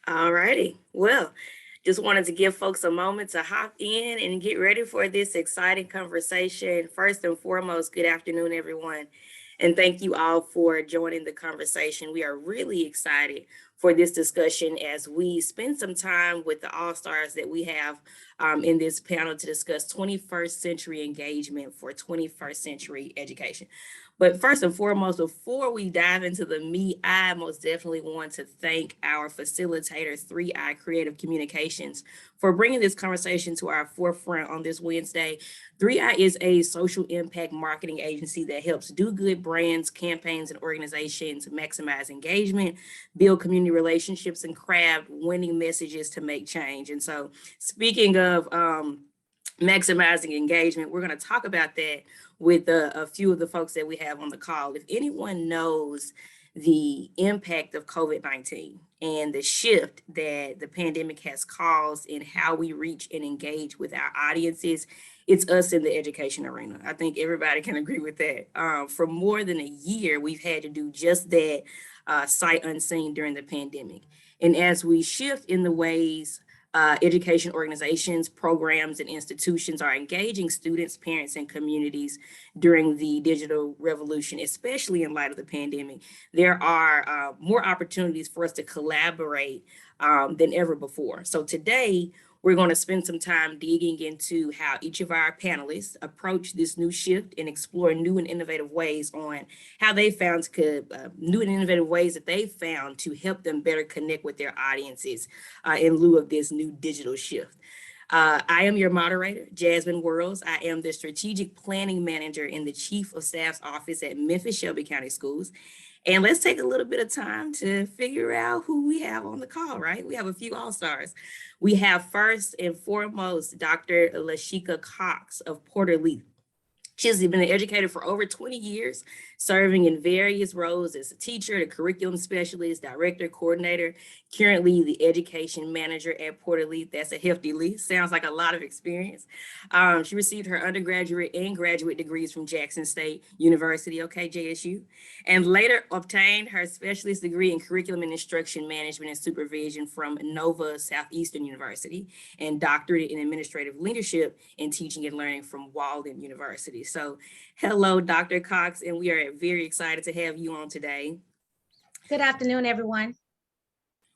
All righty. Well, just wanted to give folks a moment to hop in and get ready for this exciting conversation. First and foremost, good afternoon, everyone. And thank you all for joining the conversation. We are really excited for this discussion as we spend some time with the all-stars that we have in this panel to discuss 21st century engagement for 21st century education. But first and foremost, before we dive into the meat, I most definitely want to thank our facilitators, 3i Creative Communications, for bringing this conversation to our forefront on this Wednesday. 3i is a social impact marketing agency that helps do good brands, campaigns, and organizations maximize engagement, build community relationships, and craft winning messages to make change. And so speaking of maximizing engagement, we're going to talk about that with a few of the folks that we have on the call. If anyone knows the impact of COVID-19 and the shift that the pandemic has caused in how we reach and engage with our audiences, it's us in the education arena. I think everybody can agree with that. For more than a year, we've had to do just that sight unseen during the pandemic. And as we shift in the ways education organizations, programs, and institutions are engaging students, parents, and communities during the digital revolution, especially in light of the pandemic, there are more opportunities for us to collaborate than ever before. So today, we're going to spend some time digging into how each of our panelists approach this new shift and explore new and innovative ways on how they found new and innovative ways that they found to help them better connect with their audiences in lieu of this new digital shift. I am your moderator, Jasmine Worles. I am the strategic planning manager in the Chief of Staff's office at Memphis-Shelby County Schools. And let's take a little bit of time to figure out who we have on the call, right? We have a few all-stars. We have first and foremost, Dr. Lashika Cox of Porter-Leath. She's been an educator for over 20 years, serving in various roles as a teacher, the curriculum specialist, director, coordinator, currently the education manager at Porter-Leath. That's a hefty list. Sounds like a lot of experience. She received her undergraduate and graduate degrees from Jackson State University, okay, JSU, and later obtained her specialist degree in curriculum and instruction management and supervision from Nova Southeastern University and doctorate in administrative leadership and teaching and learning from Walden University. So hello, Dr. Cox, and we are very excited to have you on today. Good afternoon, everyone.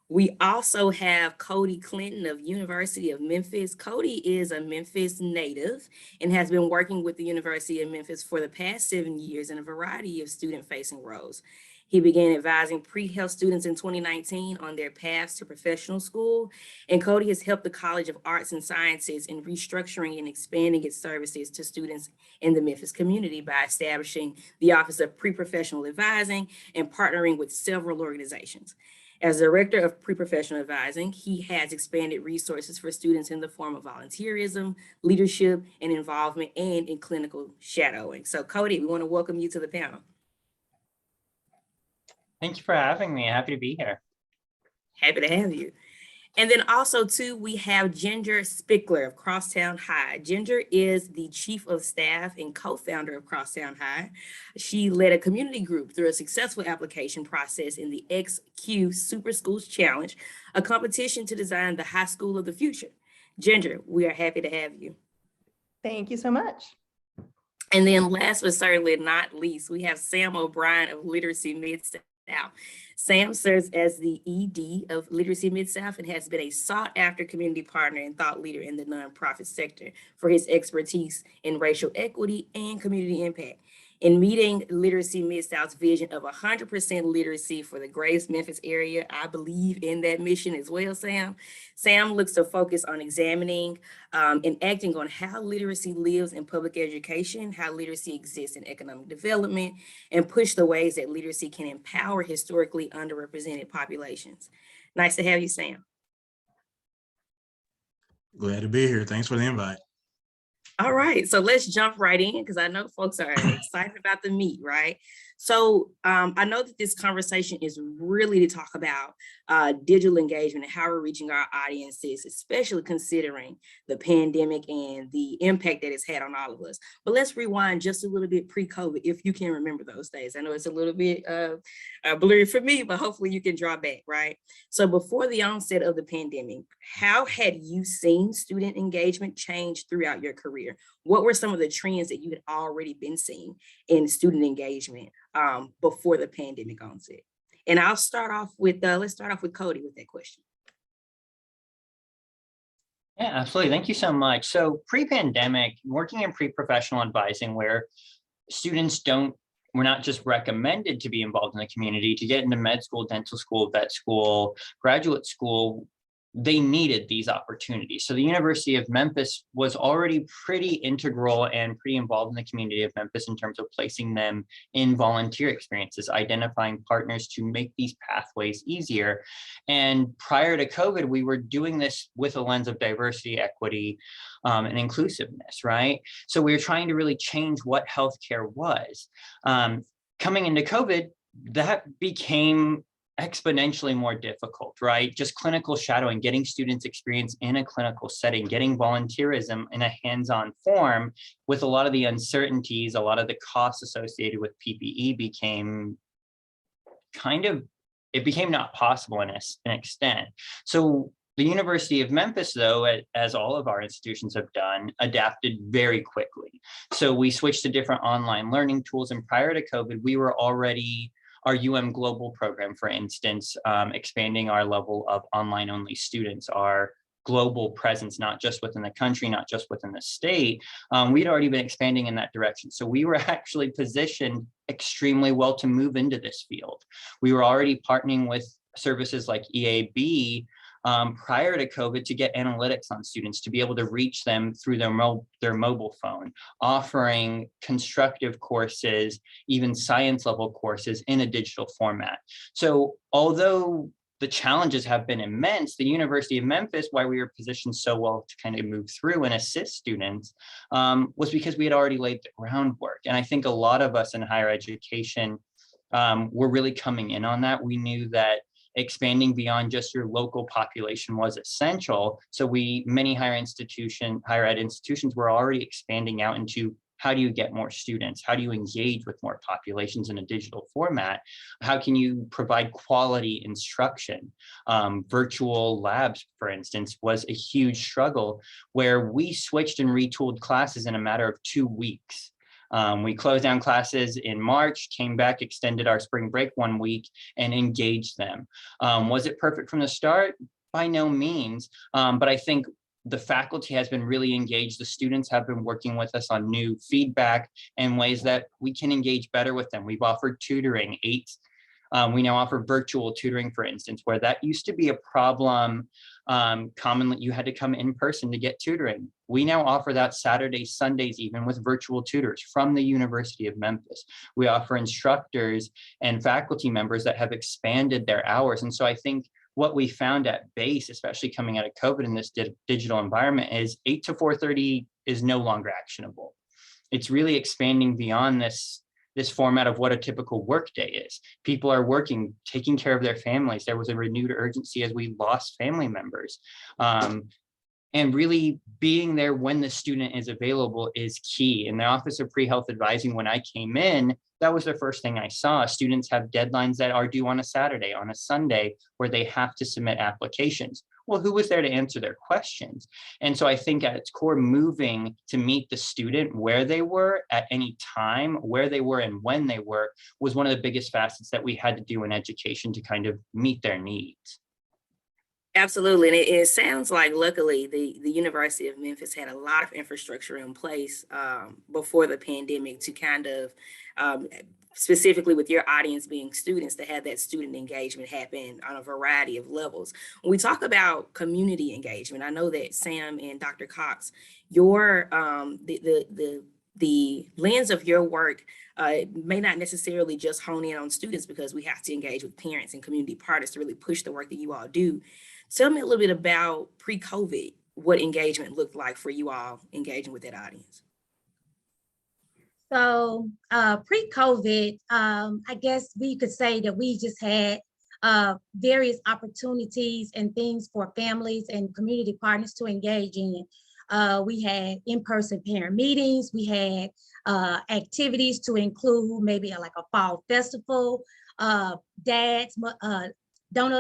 We also have Cody Clinton of University of Memphis. Cody is a Memphis native and has been working with the University of Memphis for the past 7 years in a variety of student-facing roles. He began advising pre-health students in 2019 on their paths to professional school, and Cody has helped the College of Arts and Sciences in restructuring and expanding its services to students in the Memphis community by establishing the Office of Pre-Professional Advising and partnering with several organizations. As Director of Pre-Professional Advising, he has expanded resources for students in the form of volunteerism, leadership, and involvement, and in clinical shadowing. So Cody, we want to welcome you to the panel. Thank you for having me. Happy to be here. Happy to have you. And then also too, we have Ginger Spickler of Crosstown High. Ginger is the Chief of Staff and co-founder of Crosstown High. She led a community group through a successful application process in the XQ Super Schools Challenge, a competition to design the high school of the future. Ginger, we are happy to have you. Thank you so much. And then last but certainly not least, we have Sam O'Brien of Literacy Mid-South. Sam serves as the ED of Literacy Mid-South and has been a sought-after community partner and thought leader in the nonprofit sector for his expertise in racial equity and community impact. In meeting Literacy Mid-South's vision of 100% literacy for the greatest Memphis area, I believe in that mission as well, Sam. Sam looks to focus on examining and acting on how literacy lives in public education, how literacy exists in economic development, and push the ways that literacy can empower historically underrepresented populations. Nice to have you, Sam. Glad to be here. Thanks for the invite. All right, so let's jump right in because I know folks are excited about the meat, right? So I know that this conversation is really to talk about digital engagement and how we're reaching our audiences, especially considering the pandemic and the impact that it's had on all of us. But let's rewind just a little bit pre-COVID, if you can remember those days. I know it's a little bit blurry for me, but hopefully you can draw back, right? So before the onset of the pandemic, how had you seen student engagement change throughout your career? What were some of the trends that you had already been seeing in student engagement before the pandemic onset? And I'll start off with, let's start off with Cody with that question. Yeah, absolutely. Thank you so much. So pre-pandemic, working in pre-professional advising where students we're not just recommended to be involved in the community, to get into med school, dental school, vet school, graduate school, they needed these opportunities. So the University of Memphis was already pretty integral and pretty involved in the community of Memphis in terms of placing them in volunteer experiences, identifying partners to make these pathways easier. And prior to COVID, we were doing this with a lens of diversity, equity, and inclusiveness, right? So we were trying to really change what healthcare was. Coming into COVID, that became exponentially more difficult, right? Just clinical shadowing, getting students experience in a clinical setting, getting volunteerism in a hands-on form with a lot of the uncertainties, a lot of the costs associated with PPE became it became not possible in an extent. So the University of Memphis, though, as all of our institutions have done, adapted very quickly. So we switched to different online learning tools, and prior to COVID, we were already our Global program, for instance, expanding our level of online only students, our global presence, not just within the country, not just within the state. We'd already been expanding in that direction. So we were actually positioned extremely well to move into this field. We were already partnering with services like EAB prior to COVID to get analytics on students, to be able to reach them through their mobile phone, offering constructive courses, even science level courses in a digital format. So although the challenges have been immense, the University of Memphis, why we were positioned so well to kind of move through and assist students, was because we had already laid the groundwork. And I think a lot of us in higher education were really coming in on that. We knew that expanding beyond just your local population was essential. So many higher ed institutions were already expanding out into how do you get more students? How do you engage with more populations in a digital format? How can you provide quality instruction? Virtual labs, for instance, was a huge struggle where we switched and retooled classes in a matter of 2 weeks. We closed down classes in March, came back, extended our spring break 1 week, and engaged them. Was it perfect from the start? By no means, but I think the faculty has been really engaged. The students have been working with us on new feedback and ways that we can engage better with them. We've offered tutoring. We now offer virtual tutoring, for instance, where that used to be a problem. Commonly, you had to come in person to get tutoring. We now offer that Saturdays, Sundays, even with virtual tutors from the University of Memphis. We offer instructors and faculty members that have expanded their hours. And so I think what we found at base, especially coming out of COVID in this digital environment, is 8 to 4:30 is no longer actionable. It's really expanding beyond this format of what a typical workday is. People are working, taking care of their families. There was a renewed urgency as we lost family members. And really being there when the student is available is key. In the Office of Pre-Health Advising, when I came in, that was the first thing I saw. Students have deadlines that are due on a Saturday, on a Sunday, where they have to submit applications. Well, who was there to answer their questions? And so I think at its core, moving to meet the student where they were at any time, where they were and when they were, was one of the biggest facets that we had to do in education to kind of meet their needs. Absolutely. And it sounds like luckily the University of Memphis had a lot of infrastructure in place before the pandemic to kind of specifically with your audience being students, to have that student engagement happen on a variety of levels. When we talk about community engagement, I know that Sam and Dr. Cox, your the lens of your work may not necessarily just hone in on students, because we have to engage with parents and community partners to really push the work that you all do. Tell me a little bit about pre-COVID, what engagement looked like for you all engaging with that audience. So pre-COVID, I guess we could say that we just had various opportunities and things for families and community partners to engage in. We had in-person parent meetings. We had activities to include maybe like a fall festival, donuts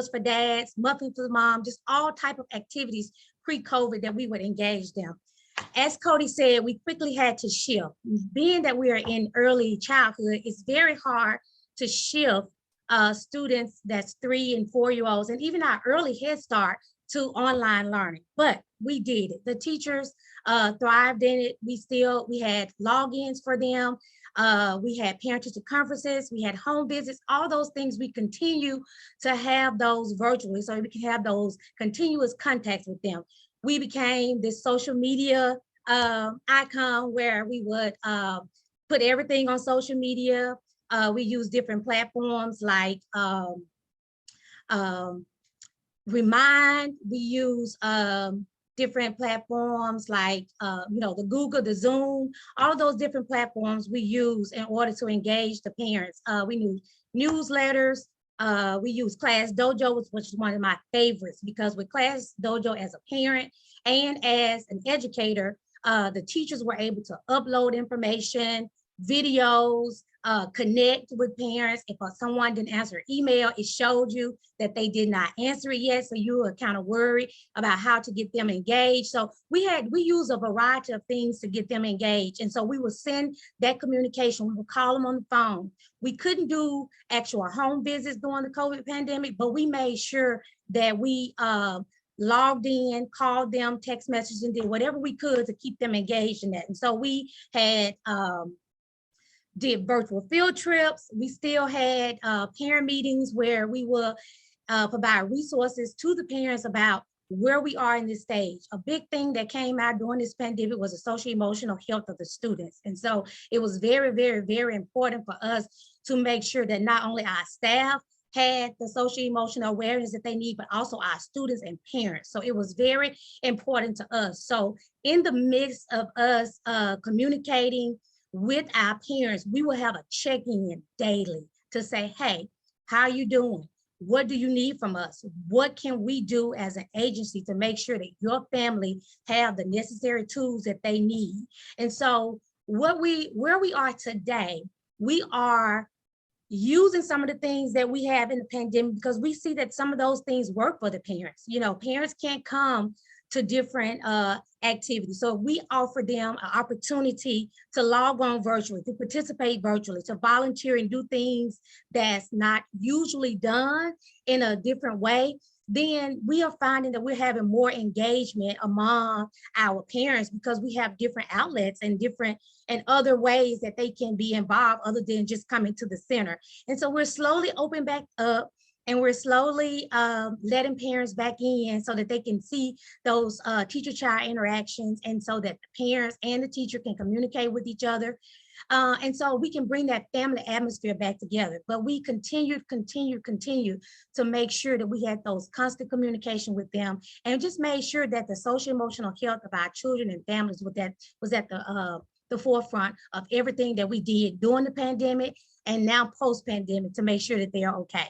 for dads, muffins for mom, just all type of activities pre-COVID that we would engage them. As Cody said, we quickly had to shift. Being that we are in early childhood, it's very hard to shift students that's 3 and 4-year-olds and even our early Head Start to online learning, but we did it. The teachers thrived in it. We had logins for them. We had parent-teacher conferences. We had home visits. All those things we continue to have those virtually so we can have those continuous contacts with them. We became this social media icon where we would put everything on social media. We use different platforms like Remind. We use different platforms like the Google, the Zoom, all those different platforms we use in order to engage the parents. We use newsletters. We use Class Dojo, which is one of my favorites, because with Class Dojo as a parent and as an educator, the teachers were able to upload information, videos, connect with parents. If someone didn't answer an email, it showed you that they did not answer it yet. So you were kind of worried about how to get them engaged. So we use a variety of things to get them engaged. And so we would send that communication. We would call them on the phone. We couldn't do actual home visits during the COVID pandemic, but we made sure that we logged in, called them, text messages, and did whatever we could to keep them engaged in that. And so we had did virtual field trips. We still had parent meetings where we will provide resources to the parents about where we are in this stage. A big thing that came out during this pandemic was the social emotional health of the students. And so it was very, very, very important for us to make sure that not only our staff had the social emotional awareness that they need, but also our students and parents. So it was very important to us. So in the midst of us communicating with our parents, we will have a check-in daily to say, hey, how are you doing? What do you need from us? What can we do as an agency to make sure that your family have the necessary tools that they need? And so where we are today, we are using some of the things that we have in the pandemic because we see that some of those things work for the parents. Parents can't come to different activities. So we offer them an opportunity to log on virtually, to participate virtually, to volunteer and do things that's not usually done in a different way. Then we are finding that we're having more engagement among our parents because we have different outlets and other ways that they can be involved other than just coming to the center. And so we're slowly opening back up and we're slowly letting parents back in so that they can see those teacher-child interactions and so that the parents and the teacher can communicate with each other. And so we can bring that family atmosphere back together. But we continue to make sure that we had those constant communication with them and just made sure that the social emotional health of our children and families was at the forefront of everything that we did during the pandemic and now post-pandemic to make sure that they are okay.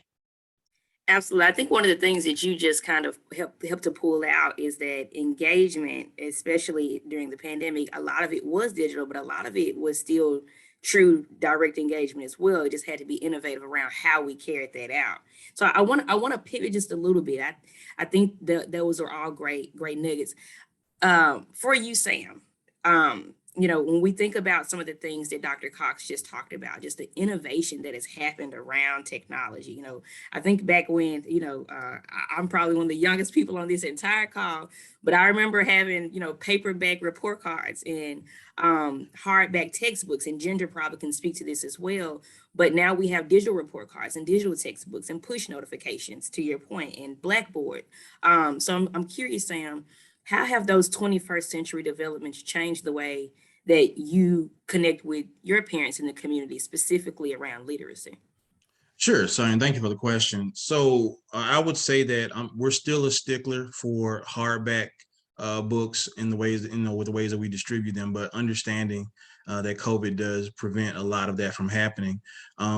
Absolutely. I think one of the things that you just kind of helped to pull out is that engagement, especially during the pandemic, a lot of it was digital, but a lot of it was still true direct engagement as well. It just had to be innovative around how we carried that out. So I want to pivot just a little bit. I think those are all great nuggets. For you, Sam, when we think about some of the things that Dr. Cox just talked about, just the innovation that has happened around technology, I think back when, I'm probably one of the youngest people on this entire call, but I remember having, paperback report cards and hardback textbooks, and Ginger probably can speak to this as well. But now we have digital report cards and digital textbooks and push notifications, to your point, and Blackboard. So I'm curious, Sam, how have those 21st century developments changed the way that you connect with your parents in the community, specifically around literacy? Sure. So, and thank you for the question. So I would say that we're still a stickler for hardback books in the ways, with the ways that we distribute them, but understanding that COVID does prevent a lot of that from happening.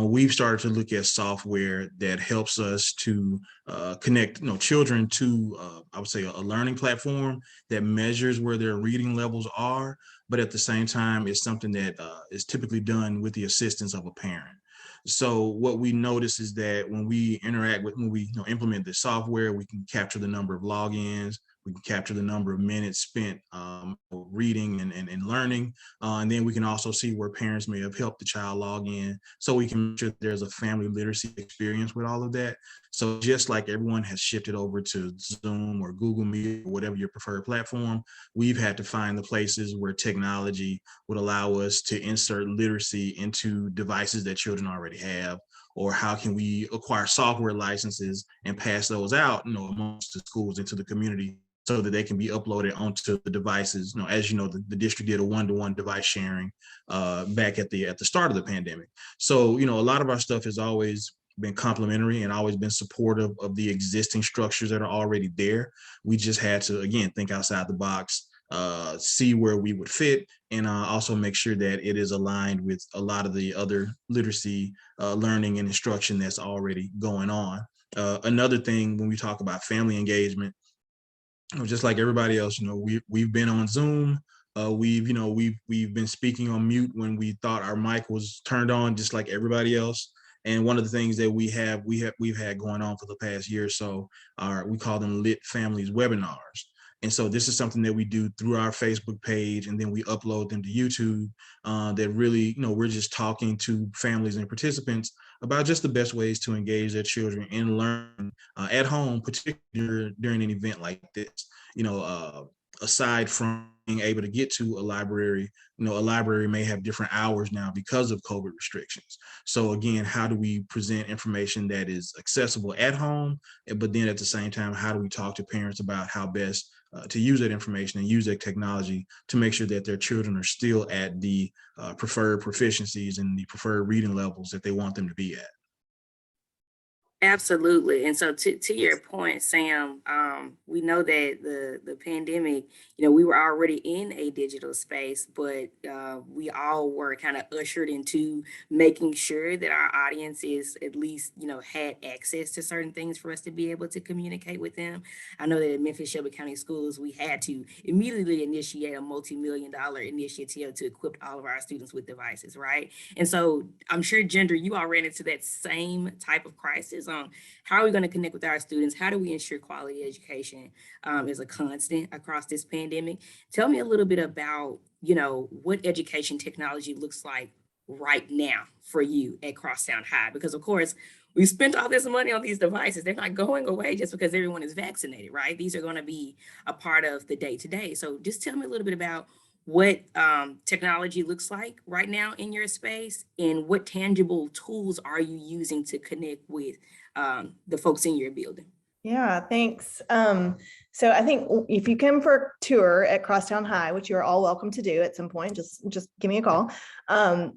We've started to look at software that helps us to connect, children to, I would say, a learning platform that measures where their reading levels are, but at the same time, it's something that is typically done with the assistance of a parent. So what we notice is that when we implement the software, we can capture the number of logins, we can capture the number of minutes spent reading and learning. And then we can also see where parents may have helped the child log in. So we can make sure there's a family literacy experience with all of that. So just like everyone has shifted over to Zoom or Google Meet, or whatever your preferred platform, we've had to find the places where technology would allow us to insert literacy into devices that children already have, or how can we acquire software licenses and pass those out, amongst the schools into the community so that they can be uploaded onto the devices. As you know, the district did a one-to-one device sharing back at the start of the pandemic. So, a lot of our stuff has always been complementary and always been supportive of the existing structures that are already there. We just had to, again, think outside the box, see where we would fit, and also make sure that it is aligned with a lot of the other literacy learning and instruction that's already going on. Another thing, when we talk about family engagement, just like everybody else, we've been on Zoom. We've been speaking on mute when we thought our mic was turned on, just like everybody else. And one of the things that we've had going on for the past year or so we call them Lit Families webinars. And so this is something that we do through our Facebook page, and then we upload them to YouTube. That really, we're just talking to families and participants about just the best ways to engage their children and learn at home, particularly during an event like this. Aside from being able to get to a library, a library may have different hours now because of COVID restrictions. So again, how do we present information that is accessible at home, but then at the same time, how do we talk to parents about how best to use that information and use that technology to make sure that their children are still at the preferred proficiencies and the preferred reading levels that they want them to be at? Absolutely. And so to your point, Sam, we know that the pandemic, we were already in a digital space, but we all were kind of ushered into making sure that our audience is at least, had access to certain things for us to be able to communicate with them. I know that in Memphis-Shelby County Schools, we had to immediately initiate a multi-million-dollar initiative to equip all of our students with devices, right? And so I'm sure, Gender, you all ran into that same type of crisis on how are we going to connect with our students? How do we ensure quality education is a constant across this pandemic? Tell me a little bit about, what education technology looks like right now for you at Crosstown High, because of course, we spent all this money on these devices. They're not going away just because everyone is vaccinated, right? These are going to be a part of the day-to-day. So just tell me a little bit about what technology looks like right now in your space, and what tangible tools are you using to connect with the folks in your building? Yeah, thanks. So I think if you come for a tour at Crosstown High, which you're all welcome to do at some point, just give me a call.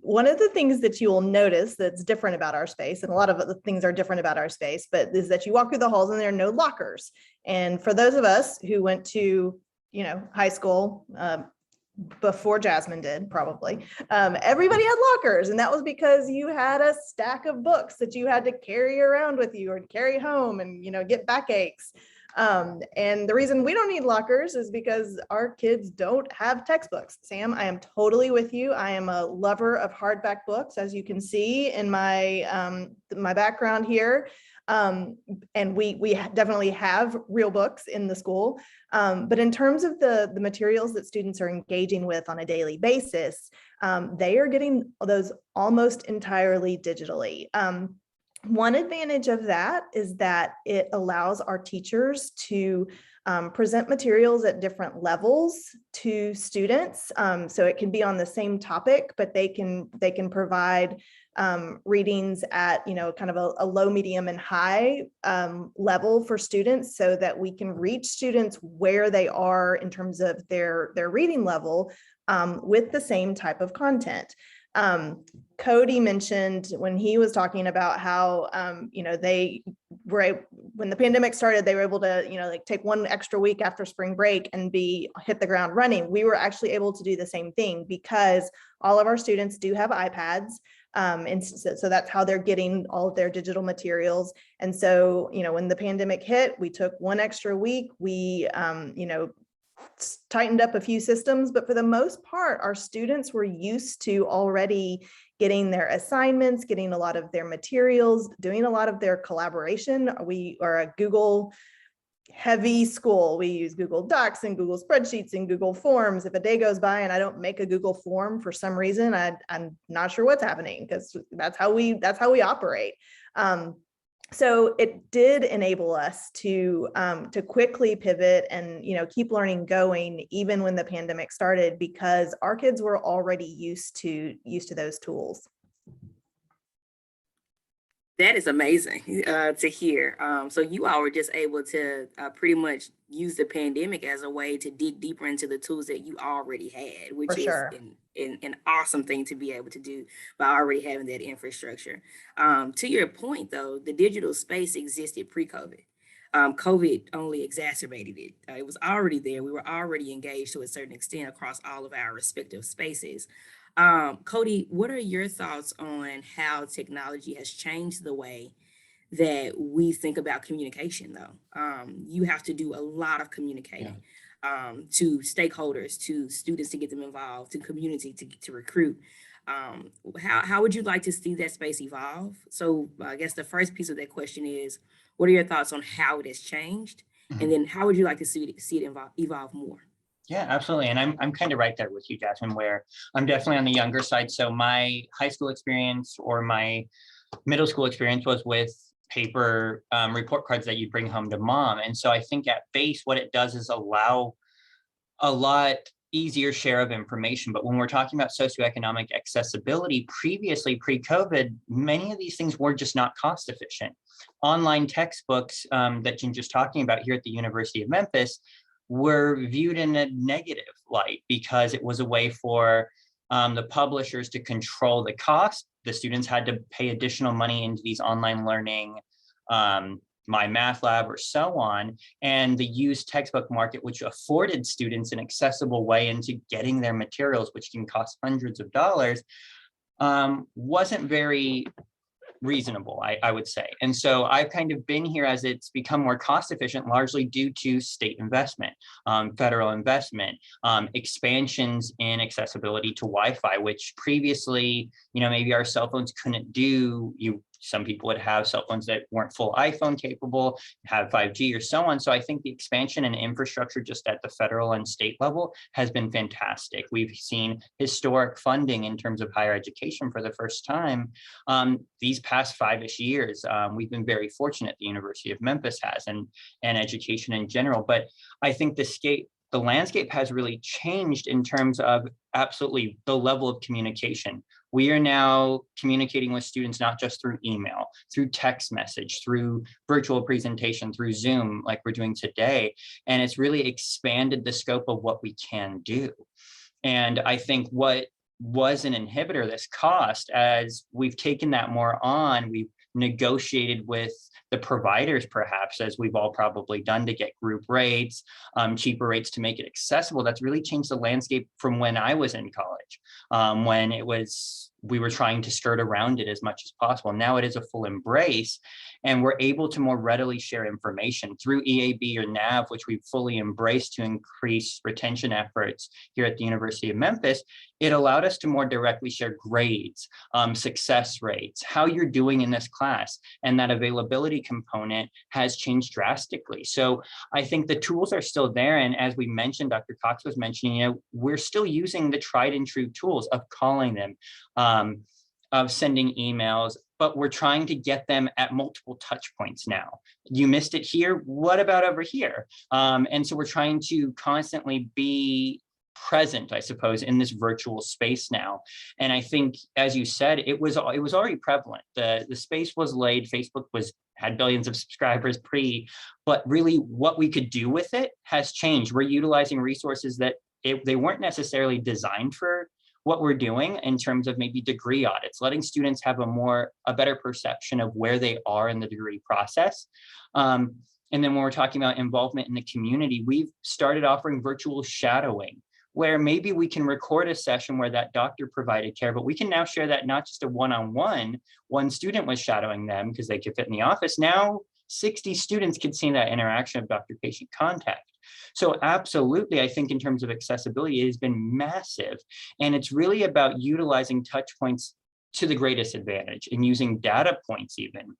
One of the things that you will notice that's different about our space, and a lot of the things are different about our space, but is that you walk through the halls and there are no lockers. And for those of us who went to, high school, before Jasmine did, probably, everybody had lockers, and that was because you had a stack of books that you had to carry around with you or carry home and get backaches. And the reason we don't need lockers is because our kids don't have textbooks. Sam, I am totally with you. I am a lover of hardback books, as you can see in my my background here. And we definitely have real books in the school. But in terms of the materials that students are engaging with on a daily basis, they are getting those almost entirely digitally. One advantage of that is that it allows our teachers to present materials at different levels to students. So it can be on the same topic, but they can provide readings at kind of a low, medium, and high level for students, so that we can reach students where they are in terms of their reading level with the same type of content. Cody mentioned when he was talking about how, they were, when the pandemic started, they were able to, like take one extra week after spring break and hit the ground running. We were actually able to do the same thing because all of our students do have iPads. And so that's how they're getting all of their digital materials. And so, when the pandemic hit, we took one extra week. We, tightened up a few systems, but for the most part, our students were used to already getting their assignments, getting a lot of their materials, doing a lot of their collaboration. We are a Google heavy school. We use Google Docs and Google spreadsheets and Google Forms. If a day goes by and I don't make a Google form for some reason, I'm not sure what's happening, because that's how we operate. So it did enable us to quickly pivot and keep learning going even when the pandemic started, because our kids were already used to those tools. That is amazing to hear. So you all were just able to pretty much use the pandemic as a way to dig deeper into the tools that you already had, which For is sure. an awesome thing to be able to do by already having that infrastructure. To your point, though, the digital space existed pre-COVID. COVID only exacerbated it. It was already there. We were already engaged to a certain extent across all of our respective spaces. Cody, what are your thoughts on how technology has changed the way that we think about communication, though? You have to do a lot of communicating to stakeholders, to students to get them involved, to community to recruit. How would you like to see that space evolve? So I guess the first piece of that question is, what are your thoughts on how it has changed? And then how would you like to see it evolve more? Yeah, absolutely. And I'm kind of right there with you, Jasmine, where I'm definitely on the younger side. So my high school experience or my middle school experience was with paper report cards that you bring home to mom. And so I think at base, what it does is allow a lot easier share of information. But when we're talking about socioeconomic accessibility, previously pre-COVID, many of these things were just not cost efficient. Online textbooks that Ginger's just talking about here at the University of Memphis were viewed in a negative light because it was a way for the publishers to control the cost. The students had to pay additional money into these online learning, My Math Lab or so on, and the used textbook market, which afforded students an accessible way into getting their materials, which can cost hundreds of dollars, wasn't very reasonable, I would say. And so I've kind of been here as it's become more cost efficient, largely due to state investment, federal investment, expansions in accessibility to Wi-Fi, which previously, maybe our cell phones couldn't do. Some people would have cell phones that weren't full iPhone capable, have 5G or so on. So I think the expansion and infrastructure just at the federal and state level has been fantastic. We've seen historic funding in terms of higher education for the first time. These past 5-ish years, we've been very fortunate, the University of Memphis has, and education in general. But I think the landscape has really changed in terms of absolutely the level of communication. We are now communicating with students, not just through email, through text message, through virtual presentation, through Zoom, like we're doing today. And it's really expanded the scope of what we can do. And I think what was an inhibitor, this cost, as we've taken that more on, we've negotiated with the providers, perhaps, as we've all probably done, to get group rates, cheaper rates to make it accessible. That's really changed the landscape from when I was in college, when we were trying to skirt around it as much as possible. Now it is a full embrace, and we're able to more readily share information through EAB or NAV, which we've fully embraced to increase retention efforts here at the University of Memphis. It allowed us to more directly share grades, success rates, how you're doing in this class, and that availability component has changed drastically. So I think the tools are still there. And as we mentioned, Dr. Cox was mentioning, we're still using the tried and true tools of calling them, of sending emails, but we're trying to get them at multiple touch points now. You missed it here, what about over here? And so we're trying to constantly be present, I suppose, in this virtual space now. And I think, as you said, it was already prevalent. The space was laid. Facebook had billions of subscribers but really what we could do with it has changed. We're utilizing resources that they weren't necessarily designed for what we're doing in terms of maybe degree audits, letting students have a better perception of where they are in the degree process. And then when we're talking about involvement in the community, we've started offering virtual shadowing, where maybe we can record a session where that doctor provided care, but we can now share that not just a one-on-one, one student was shadowing them because they could fit in the office. Now 60 students could see that interaction of doctor-patient contact. So absolutely, I think in terms of accessibility, it has been massive. And it's really about utilizing touch points to the greatest advantage and using data points even.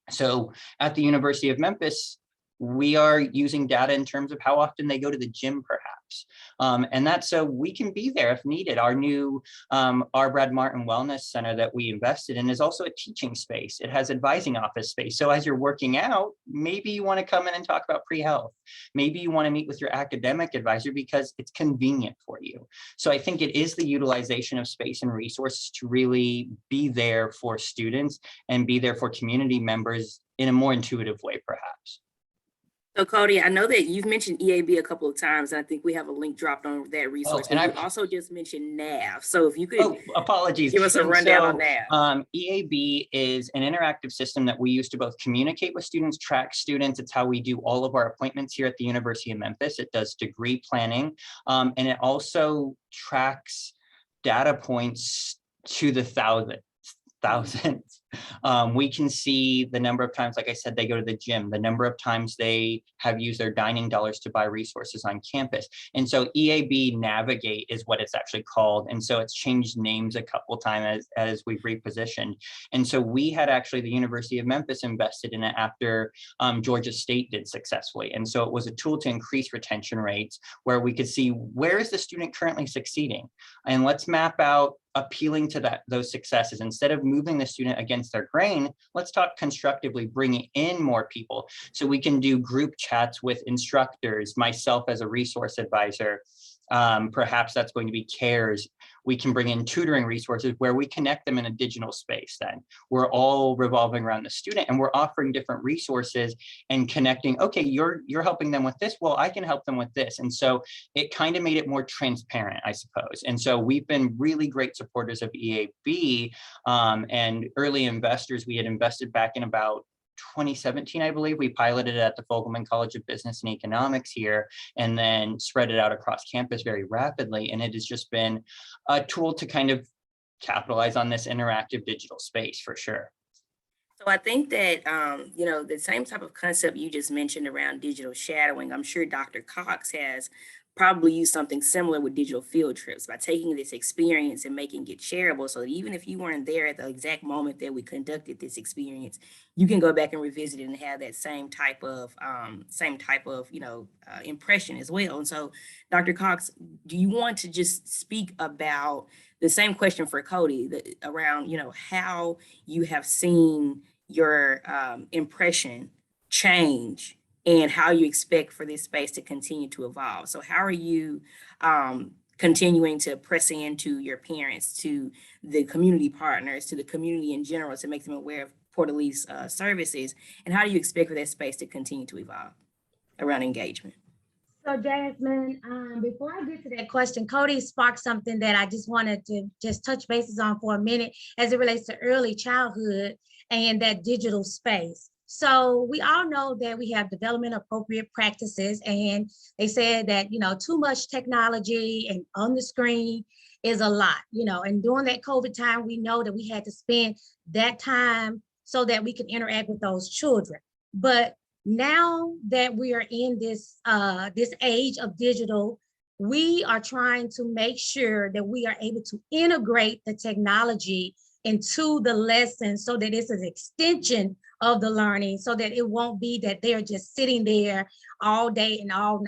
So at the University of Memphis, we are using data in terms of how often they go to the gym, perhaps. And that's so we can be there if needed. Our new R. Brad Martin Wellness Center that we invested in is also a teaching space. It has advising office space. So as you're working out, maybe you want to come in and talk about pre-health. Maybe you want to meet with your academic advisor because it's convenient for you. So I think it is the utilization of space and resources to really be there for students and be there for community members in a more intuitive way, perhaps. So Cody, I know that you've mentioned EAB a couple of times, and I think we have a link dropped on that resource. and but you also just mentioned NAV. So if you could apologies. give us a rundown on NAV. EAB is an interactive system that we use to both communicate with students, track students. It's how we do all of our appointments here at the University of Memphis. It does degree planning, and it also tracks data points to the thousands. We can see the number of times, like I said, they go to the gym, the number of times they have used their dining dollars to buy resources on campus. And so EAB Navigate is what it's actually called. And so it's changed names a couple times as we've repositioned. And so we had actually the University of Memphis invested in it after Georgia State did successfully. And so it was a tool to increase retention rates where we could see where is the student currently succeeding. And let's map out appealing to those successes. Instead of moving the student against their grain, let's talk constructively, bringing in more people. So we can do group chats with instructors, myself as a resource advisor. Perhaps that's going to be CARES. We can bring in tutoring resources where we connect them in a digital space. Then we're all revolving around the student and we're offering different resources and connecting. Okay, you're helping them with this. Well, I can help them with this. And so it kind of made it more transparent, I suppose. And so we've been really great supporters of EAB and early investors. We had invested back in about 2017, I believe. We piloted it at the Fogelman College of Business and Economics here, and then spread it out across campus very rapidly. And it has just been a tool to kind of capitalize on this interactive digital space for sure. So I think that, the same type of concept you just mentioned around digital shadowing, I'm sure Dr. Cox has probably used something similar with digital field trips by taking this experience and making it shareable. So that even if you weren't there at the exact moment that we conducted this experience, you can go back and revisit it and have that same type of impression as well. And so, Dr. Cox, do you want to just speak about the same question for Cody around, how you have seen your impression change and how you expect for this space to continue to evolve? So how are you continuing to press into your parents, to the community partners, to the community in general, to make them aware of Porter-Leath's services? And how do you expect for that space to continue to evolve around engagement? So Jasmine, before I get to that question, Cody sparked something that I just wanted to just touch bases on for a minute as it relates to early childhood and that digital space. So we all know that we have development appropriate practices, and they said that, too much technology and on the screen is a lot, and during that COVID time, we know that we had to spend that time so that we can interact with those children. But now that we are in this age of digital, we are trying to make sure that we are able to integrate the technology into the lesson so that it's an extension of the learning, so that it won't be that they're just sitting there all day and all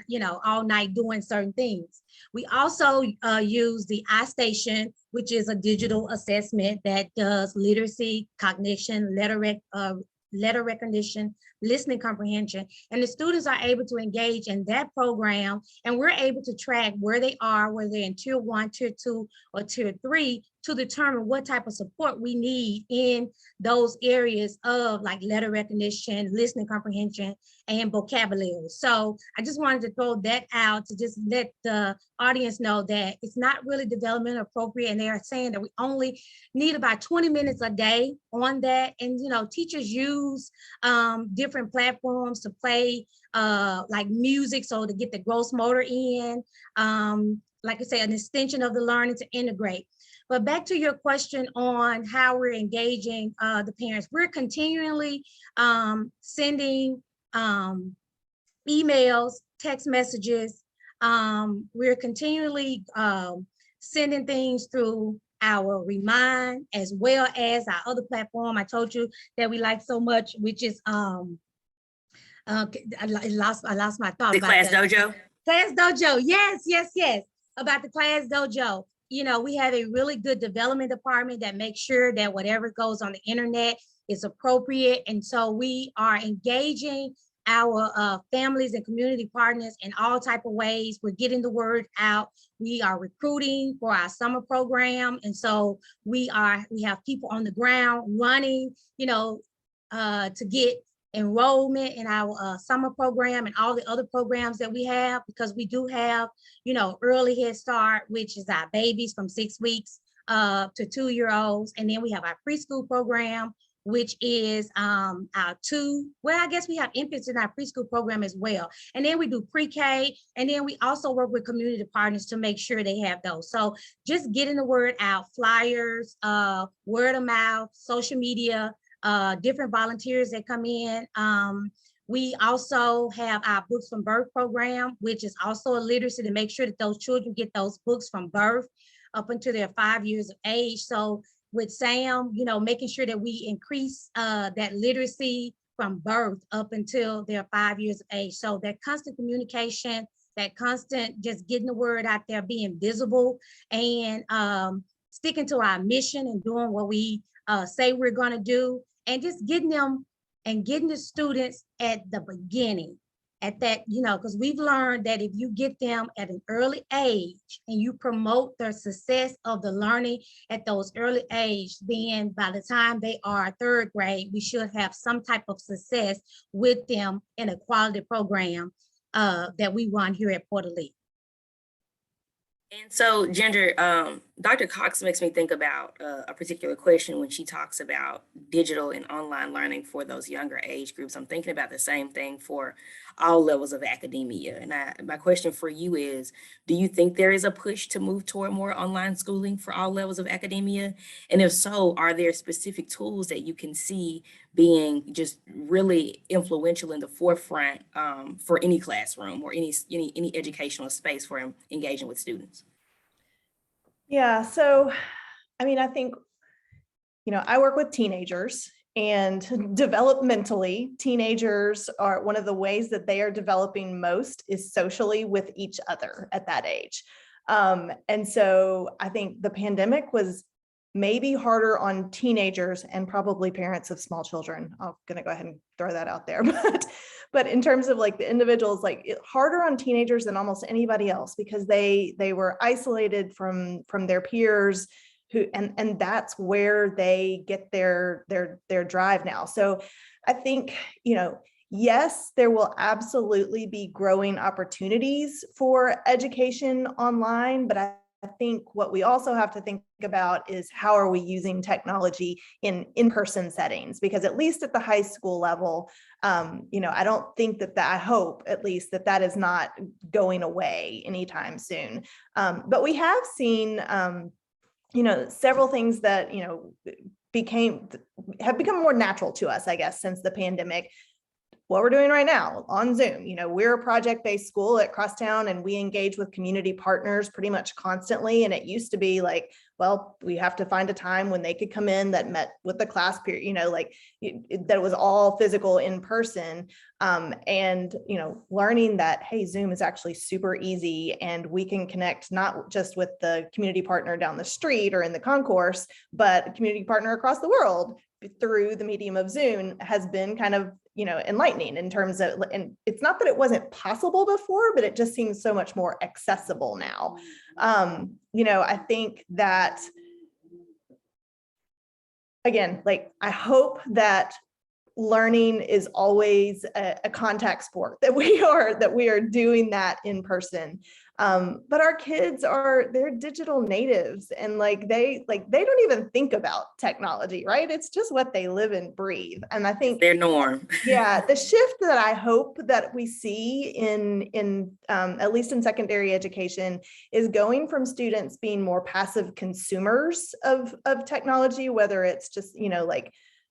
night doing certain things. We also use the iStation, which is a digital assessment that does literacy, cognition, letter recognition, listening comprehension. And the students are able to engage in that program, and we're able to track where they are, whether they're in tier 1, tier 2, or tier 3, to determine what type of support we need in those areas of like letter recognition, listening comprehension, and vocabulary. So I just wanted to throw that out to just let the audience know that it's not really development appropriate, and they are saying that we only need about 20 minutes a day on that. And teachers use different platforms to play like music, so to get the gross motor in, like I say, an extension of the learning to integrate. But back to your question on how we're engaging the parents, we're continually sending emails, text messages. We're continually sending things through our Remind, as well as our other platform I told you that we like so much, which is I lost my thought. The Class Dojo? Class Dojo, yes. About the Class Dojo. We have a really good development department that makes sure that whatever goes on the internet is appropriate. And so we are engaging our families and community partners in all type of ways. We're getting the word out. We are recruiting for our summer program. And so we have people on the ground running, to get enrollment in our summer program and all the other programs that we have, because we do have, early Head Start, which is our babies from 6 weeks to 2-year-olds. And then we have our preschool program, which is our I guess we have infants in our preschool program as well. And then we do pre-K, and then we also work with community partners to make sure they have those. So just getting the word out, flyers, word of mouth, social media, different volunteers that come in. We also have our Books from Birth program, which is also a literacy to make sure that those children get those books from birth up until they're 5 years of age. So with Sam, making sure that we increase that literacy from birth up until they're 5 years of age. So that constant communication, that constant just getting the word out there, being visible, and sticking to our mission and doing what we say we're going to do, and just getting them and getting the students at the beginning, at that, because we've learned that if you get them at an early age and you promote their success of the learning at those early age, then by the time they are 3rd grade, we should have some type of success with them in a quality program that we run here at Porter-Leath. And so, Ginger, Dr. Cox makes me think about a particular question when she talks about digital and online learning for those younger age groups. I'm thinking about the same thing for all levels of academia. And my question for you is, do you think there is a push to move toward more online schooling for all levels of academia? And if so, are there specific tools that you can see being just really influential in the forefront for any classroom or any educational space for engaging with students? Yeah, so, I think, I work with teenagers, and developmentally, teenagers are one of the ways that they are developing most is socially with each other at that age. And so I think the pandemic was maybe harder on teenagers and probably parents of small children. I'm gonna go ahead and throw that out there, but in terms of like the individuals, harder on teenagers than almost anybody else, because they were isolated from their peers, and that's where they get their drive now. So I think, yes, there will absolutely be growing opportunities for education online, but I think what we also have to think about is how are we using technology in in-person settings, because at least at the high school level, I don't think I hope at least that is not going away anytime soon. But we have seen, several things that, have become more natural to us, I guess, since the pandemic. What we're doing right now on Zoom, we're a project-based school at Crosstown, and we engage with community partners pretty much constantly. And it used to be like, well, we have to find a time when they could come in that met with the class period, that was all physical in person. And, learning that, hey, Zoom is actually super easy, and we can connect not just with the community partner down the street or in the concourse, but a community partner across the world through the medium of Zoom has been kind of enlightening in terms of, and it's not that it wasn't possible before, but it just seems so much more accessible now. I think that, again, like, I hope that learning is always a contact sport, that we are doing that in person. But our kids they're digital natives, and they don't even think about technology, right? It's just what they live and breathe. And I think their norm. yeah, the shift that I hope that we see in at least in secondary education is going from students being more passive consumers of technology, whether it's just,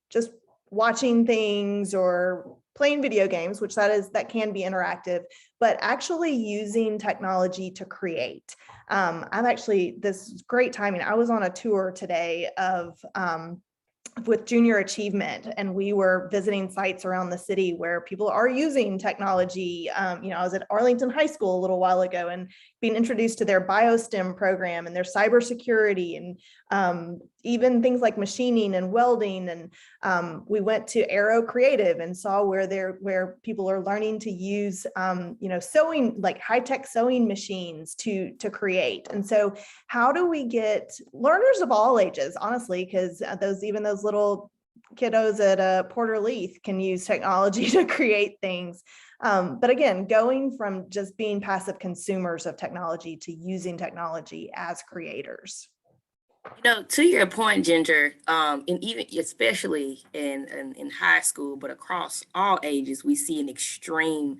just watching things or playing video games, which that can be interactive, but actually using technology to create. This is great timing. I was on a tour today with junior achievement, and we were visiting sites around the city where people are using technology. I was at Arlington High School a little while ago and being introduced to their biostem program and their cybersecurity, and even things like machining and welding. And we went to Aero Creative and saw where people are learning to use sewing, like high-tech sewing machines to create. And so how do we get learners of all ages, honestly, because those little kiddos at Porter-Leath can use technology to create things. But again, going from just being passive consumers of technology to using technology as creators. To your point, Ginger, and even especially in high school, but across all ages, we see an extreme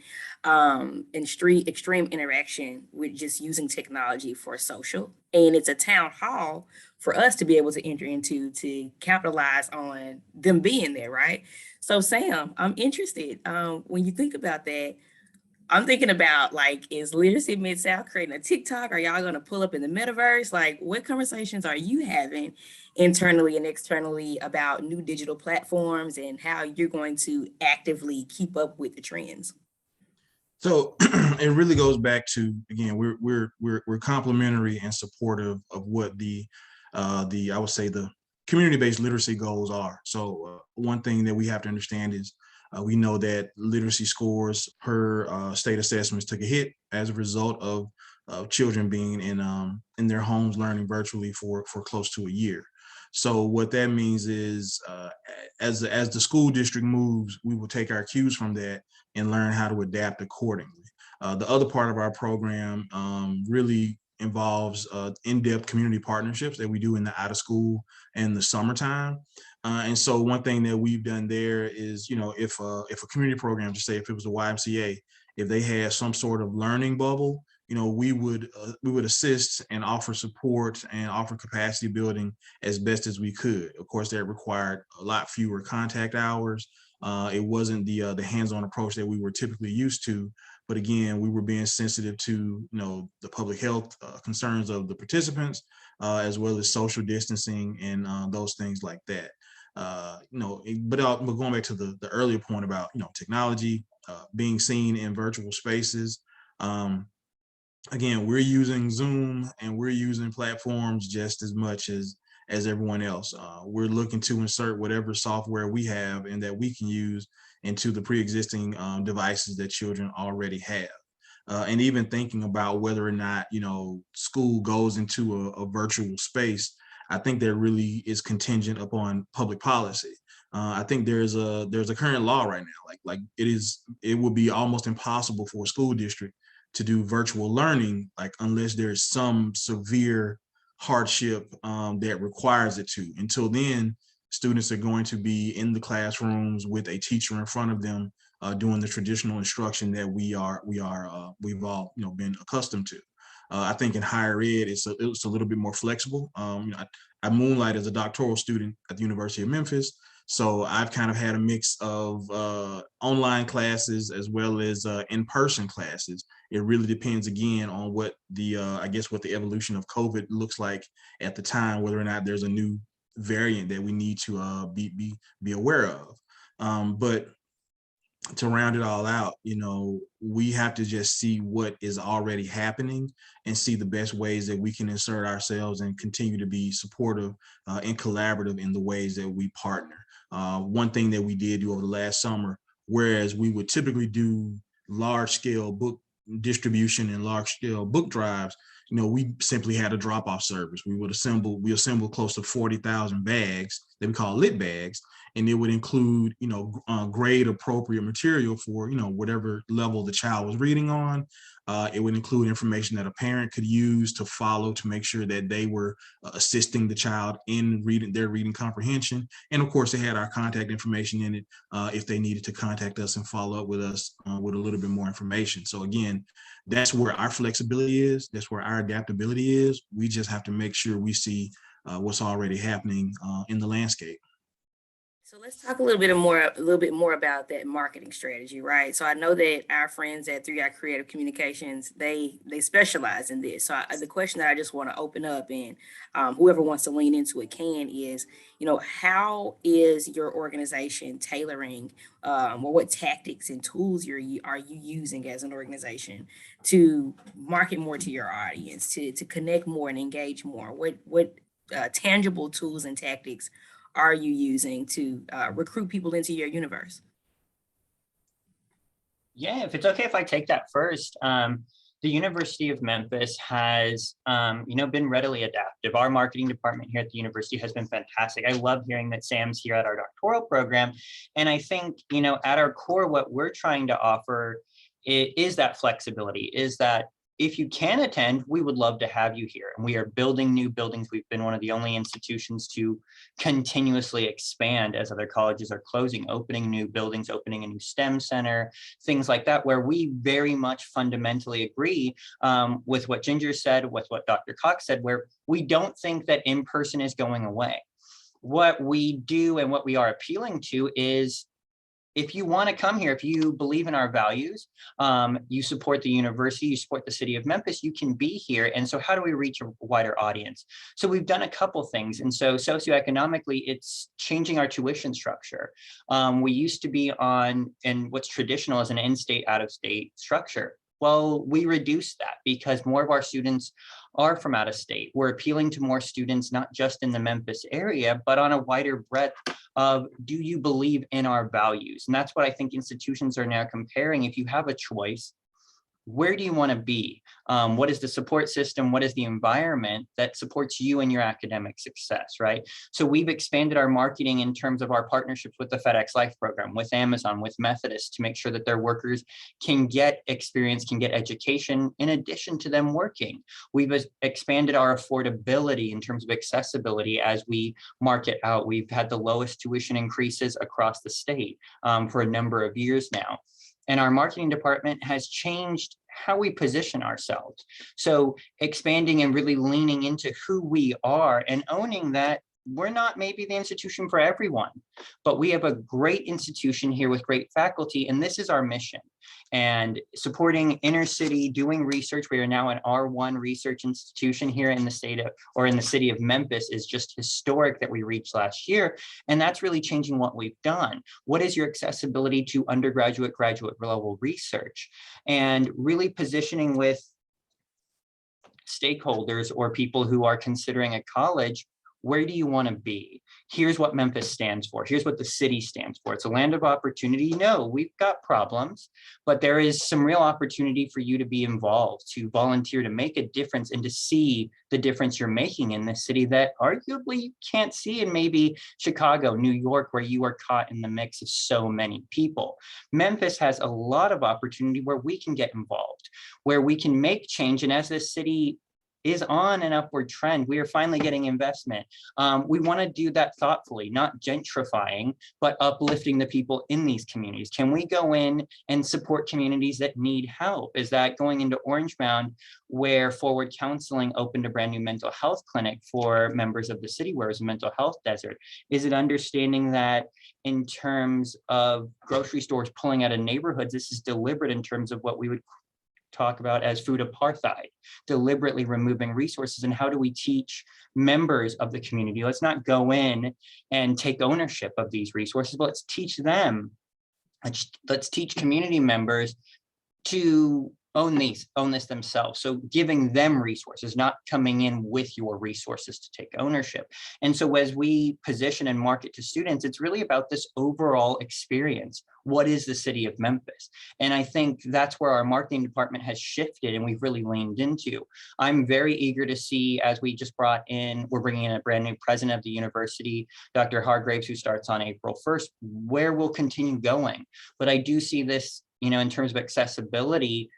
interaction with just using technology for social. And it's a town hall for us to be able to enter into to capitalize on them being there, right? So Sam, I'm interested, when you think about that, I'm thinking about, is Literacy Mid-South creating a TikTok? Are y'all going to pull up in the metaverse? What conversations are you having internally and externally about new digital platforms and how you're going to actively keep up with the trends? So it really goes back to, again, we're complimentary and supportive of what I would say the community-based literacy goals are. So one thing that we have to understand is we know that literacy scores per state assessments took a hit as a result of children being in their homes learning virtually for close to a year. So what that means is as the school district moves, we will take our cues from that and learn how to adapt accordingly. The other part of our program really involves in-depth community partnerships that we do in the out of school and the summertime. And so one thing that we've done there is, if a community program, just say if it was the YMCA, if they had some sort of learning bubble, we would assist and offer support and offer capacity building as best as we could. Of course, that required a lot fewer contact hours. It wasn't the hands-on approach that we were typically used to, but again, we were being sensitive to the public health concerns of the participants, as well as social distancing and those things like that. But going back to the earlier point about technology being seen in virtual spaces. Again, we're using Zoom and we're using platforms just as much as everyone else. We're looking to insert whatever software we have and that we can use into the pre-existing devices that children already have. And even thinking about whether or not, school goes into a virtual space, I think that really is contingent upon public policy. I think there's a current law right now, like it would be almost impossible for a school district to do virtual learning, unless there's some severe hardship that requires it to. Until then, students are going to be in the classrooms with a teacher in front of them doing the traditional instruction that we've all been accustomed to. I think in higher ed, it's a little bit more flexible. I moonlight as a doctoral student at the University of Memphis. So I've kind of had a mix of online classes as well as in-person classes. It really depends again on what what the evolution of COVID looks like at the time, whether or not there's a new variant that we need to be aware of. But to round it all out, we have to just see what is already happening and see the best ways that we can insert ourselves and continue to be supportive and collaborative in the ways that we partner. One thing that we did do over the last summer whereas we would typically do large scale book distribution and large scale book drives. We simply had a drop-off service. We assemble close to 40,000 bags that we call lit bags, and it would include, grade appropriate material for, whatever level the child was reading on. It would include information that a parent could use to follow to make sure that they were assisting the child in their reading comprehension. And of course, they had our contact information in it if they needed to contact us and follow up with us with a little bit more information. So again, that's where our flexibility is. That's where our adaptability is. We just have to make sure we see what's already happening in the landscape. So let's talk a little bit more about that marketing strategy, right? So I know that our friends at 3i Creative Communications, they specialize in this. So the question that I just want to open up, and whoever wants to lean into it can, is, how is your organization tailoring, or what tactics and tools are you using as an organization to market more to your audience, to connect more and engage more? What tangible tools and tactics are you using to recruit people into your universe? Yeah, if it's okay if I take that first. The University of Memphis has, been readily adaptive. Our marketing department here at the university has been fantastic. I love hearing that Sam's here at our doctoral program. And I think, at our core, what we're trying to offer is that flexibility, is that if you can attend, we would love to have you here. And we are building new buildings. We've been one of the only institutions to continuously expand as other colleges are closing, opening new buildings, opening a new STEM center, things like that, where we very much fundamentally agree with what Ginger said, with what Dr. Cox said, where we don't think that in-person is going away. What we do and what we are appealing to is, if you want to come here, if you believe in our values, you support the university, you support the city of Memphis, you can be here. And so how do we reach a wider audience? So we've done a couple things. And so socioeconomically, it's changing our tuition structure. We used to be on, and what's traditional as an in-state, out-of-state structure. Well, we reduced that because more of our students are from out of state. We're appealing to more students, not just in the Memphis area, but on a wider breadth of, do you believe in our values? And that's what I think institutions are now comparing. If you have a choice, where do you want to be? What is the support system? What is the environment that supports you and your academic success, right? So we've expanded our marketing in terms of our partnerships with the FedEx Life program, with Amazon, with Methodist, to make sure that their workers can get experience, can get education in addition to them working. We've expanded our affordability in terms of accessibility as we market out. We've had the lowest tuition increases across the state for a number of years now. And our marketing department has changed how we position ourselves. So expanding and really leaning into who we are and owning that we're not maybe the institution for everyone, but we have a great institution here with great faculty, and this is our mission. And supporting inner city, doing research. We are now an R1 research institution here in the state of, or in the city of Memphis, is just historic that we reached last year. And that's really changing what we've done. What is your accessibility to undergraduate, graduate level research? And really positioning with stakeholders or people who are considering a college. Where do you want to be? Here's what Memphis stands for. Here's what the city stands for. It's a land of opportunity. No, we've got problems, but there is some real opportunity for you to be involved, to volunteer, to make a difference, and to see the difference you're making in this city that arguably you can't see in maybe Chicago, New York, where you are caught in the mix of so many people. Memphis has a lot of opportunity where we can get involved, where we can make change. And as this city is on an upward trend, we are finally getting investment. We want to do that thoughtfully, not gentrifying, but uplifting the people in these communities. Can we go in and support communities that need help? Is that going into Orange Mound, where Forward Counseling opened a brand new mental health clinic for members of the city, where it's a mental health desert? Is it understanding that in terms of grocery stores pulling out of neighborhoods, this is deliberate in terms of what we would talk about as food apartheid, deliberately removing resources? And how do we teach members of the community? Let's not go in and take ownership of these resources, but let's teach them, let's teach community members to own this themselves. So giving them resources, not coming in with your resources to take ownership. And so as we position and market to students, it's really about this overall experience. What is the city of Memphis? And I think that's where our marketing department has shifted and we've really leaned into. I'm very eager to see, as we just we're bringing in a brand new president of the university, Dr. Hargraves, who starts on April 1st, where we'll continue going. But I do see this, in terms of accessibility,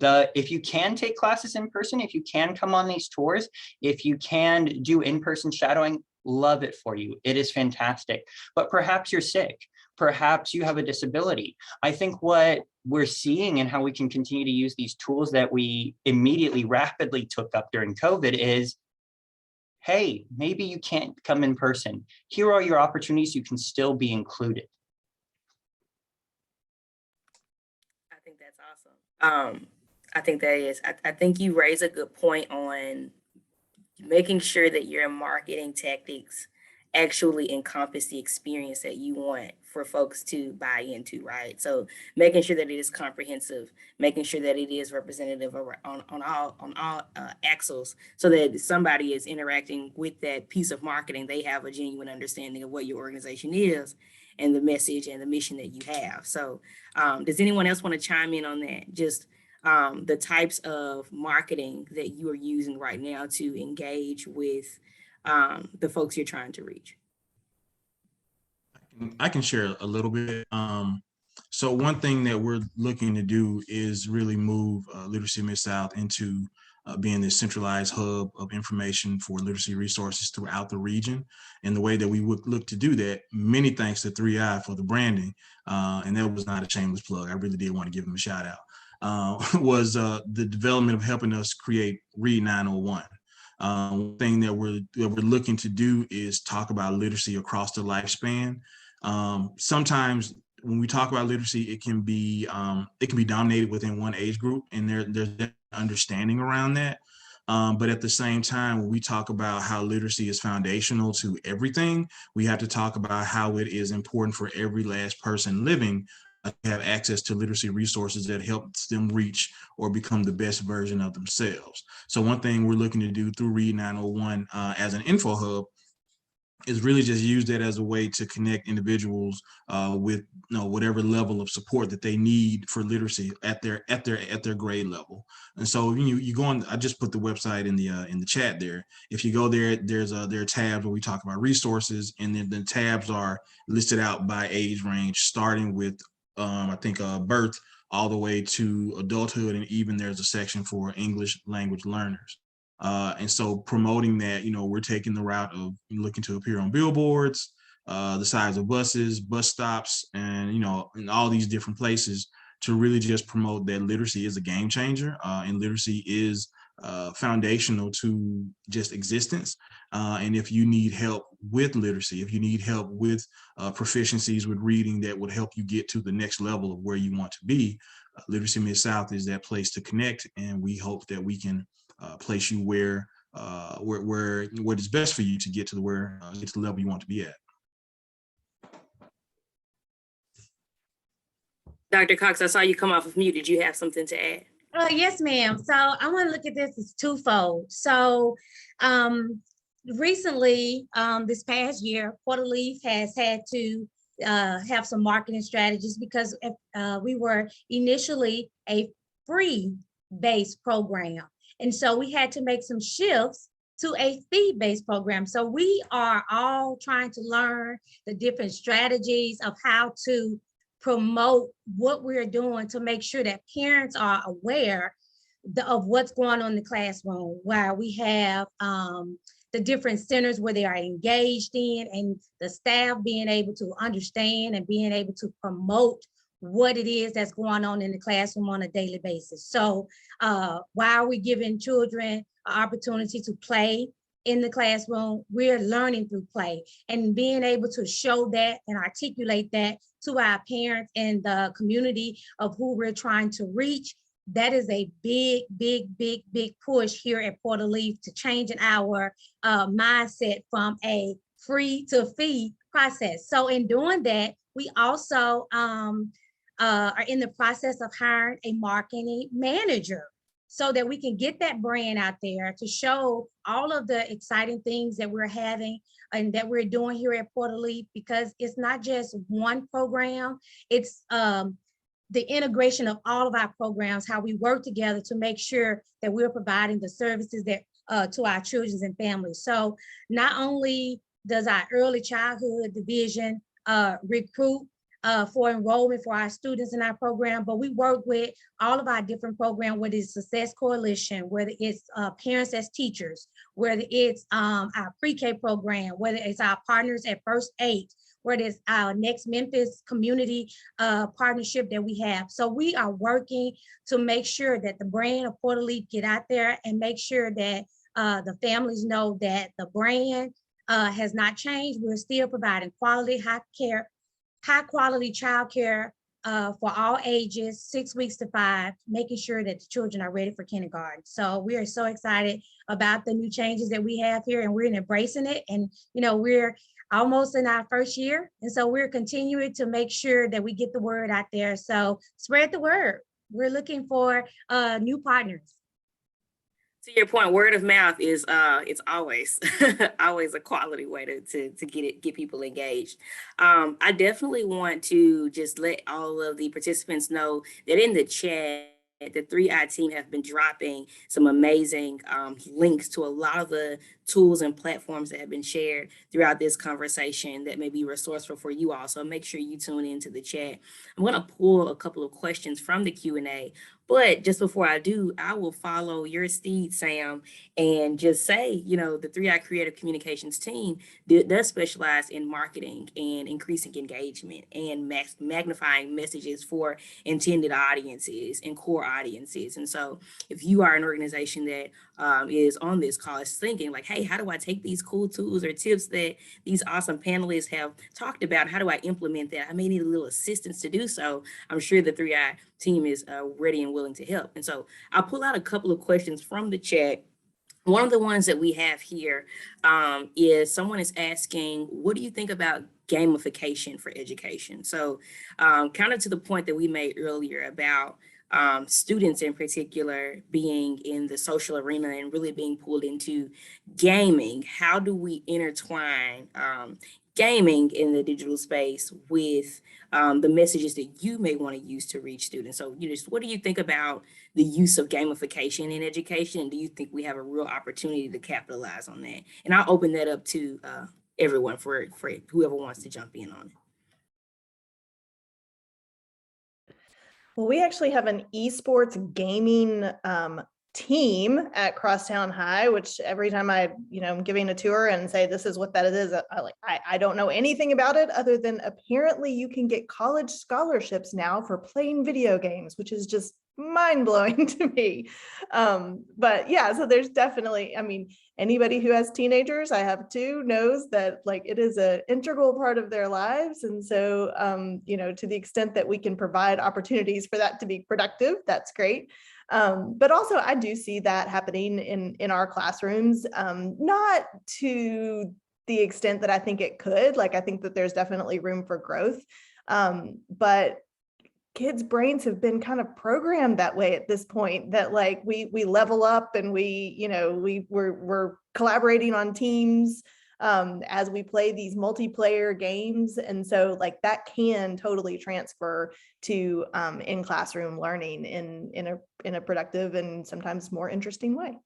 if you can take classes in person, if you can come on these tours, if you can do in-person shadowing, love it for you. It is fantastic. But perhaps you're sick. Perhaps you have a disability. I think what we're seeing and how we can continue to use these tools that we immediately rapidly took up during COVID is, hey, maybe you can't come in person. Here are your opportunities. You can still be included. I think that's awesome. I think that is, I think you raise a good point on making sure that your marketing tactics actually encompass the experience that you want for folks to buy into, right? So making sure that it is comprehensive, making sure that it is representative on all axles, so that somebody is interacting with that piece of marketing, they have a genuine understanding of what your organization is and the message and the mission that you have. So does anyone else want to chime in on that? Just the types of marketing that you are using right now to engage with the folks you're trying to reach. I can share a little bit. So one thing that we're looking to do is really move Literacy Mid-South into being this centralized hub of information for literacy resources throughout the region. And the way that we would look to do that, many thanks to 3i for the branding, and that was not a shameless plug, I really did want to give them a shout out, was the development of helping us create Read 901. One thing that we're looking to do is talk about literacy across the lifespan. Sometimes when we talk about literacy, it can be dominated within one age group, and there's understanding around that. But at the same time, when we talk about how literacy is foundational to everything, we have to talk about how it is important for every last person living to have access to literacy resources that helps them reach or become the best version of themselves. So one thing we're looking to do through Read 901 as an info hub is really just use that as a way to connect individuals with whatever level of support that they need for literacy at their grade level. And so you go on. I just put the website in the chat there. If you go there, there are tabs where we talk about resources, and then the tabs are listed out by age range, starting with I think birth all the way to adulthood, and even there's a section for English language learners. And so promoting that, we're taking the route of looking to appear on billboards, the sides of buses, bus stops, and, in all these different places to really just promote that literacy is a game changer, and literacy is foundational to just existence. And if you need help with literacy, if you need help with proficiencies with reading that would help you get to the next level of where you want to be, Literacy Mid-South is that place to connect. And we hope that we can place you where it's best for you to get to the level you want to be at. Dr. Cox, I saw you come off of mute. Did you have something to add? Yes, ma'am. So I want to look at this as twofold. So recently, this past year, Porter-Leath has had to have some marketing strategies because we were initially a free-based program. And so we had to make some shifts to a fee-based program. So we are all trying to learn the different strategies of how to promote what we're doing to make sure that parents are aware of what's going on in the classroom, where we have the different centers where they are engaged in, and the staff being able to understand and being able to promote what it is that's going on in the classroom on a daily basis. So while we're giving children an opportunity to play in the classroom, we're learning through play, and being able to show that and articulate that to our parents and the community of who we're trying to reach. That is a big push here at Porter-Leath to changing our mindset from a free to fee process. So in doing that, we also are in the process of hiring a marketing manager so that we can get that brand out there to show all of the exciting things that we're having and that we're doing here at Porter-Leath, because it's not just one program, it's the integration of all of our programs, how we work together to make sure that we're providing the services that to our children and families. So not only does our early childhood division recruit for enrollment for our students in our program, but we work with all of our different programs, whether it's Success Coalition, whether it's Parents as Teachers, whether it's our pre-K program, whether it's our partners at First Aid, whether it's our next Memphis community partnership that we have. So we are working to make sure that the brand of Porter-Leath get out there and make sure that the families know that the brand has not changed. We're still providing quality, high quality childcare for all ages, 6 weeks to 5, making sure that the children are ready for kindergarten. So we are so excited about the new changes that we have here, and we're embracing it. And we're almost in our first year, and so we're continuing to make sure that we get the word out there. So spread the word. We're looking for new partners. To your point, word of mouth is it's always always a quality way to get people engaged. I definitely want to just let all of the participants know that in the chat, the 3i team have been dropping some amazing links to a lot of the tools and platforms that have been shared throughout this conversation that may be resourceful for you all. So make sure you tune into the chat. I'm going to pull a couple of questions from the Q&A, but just before I do, I will follow your steed, Sam, and just say, the 3i Creative Communications team does specialize in marketing and increasing engagement and magnifying messages for intended audiences and core audiences. And so if you are an organization that is on this call is thinking like, hey, how do I take these cool tools or tips that these awesome panelists have talked about? How do I implement that? I may need a little assistance to do so. I'm sure the 3i team is ready and willing to help. And so I'll pull out a couple of questions from the chat. One of the ones that we have here is someone is asking, what do you think about gamification for education? So kind of to the point that we made earlier about students in particular being in the social arena and really being pulled into gaming. How do we intertwine gaming in the digital space with the messages that you may want to use to reach students? So what do you think about the use of gamification in education? Do you think we have a real opportunity to capitalize on that? And I'll open that up to everyone for whoever wants to jump in on it. Well, we actually have an esports gaming team at Crosstown High, which every time I'm giving a tour and say, this is what that is, I don't know anything about it other than apparently you can get college scholarships now for playing video games, which is just mind-blowing to me. But yeah, so there's definitely, anybody who has teenagers, I have 2, knows that it is an integral part of their lives. And so, to the extent that we can provide opportunities for that to be productive, that's great. But also I do see that happening in our classrooms, not to the extent that I think it could. I think that there's definitely room for growth. But kids' brains have been kind of programmed that way at this point, that we level up and we're collaborating on teams as we play these multiplayer games. And so that can totally transfer to in classroom learning in a productive and sometimes more interesting way.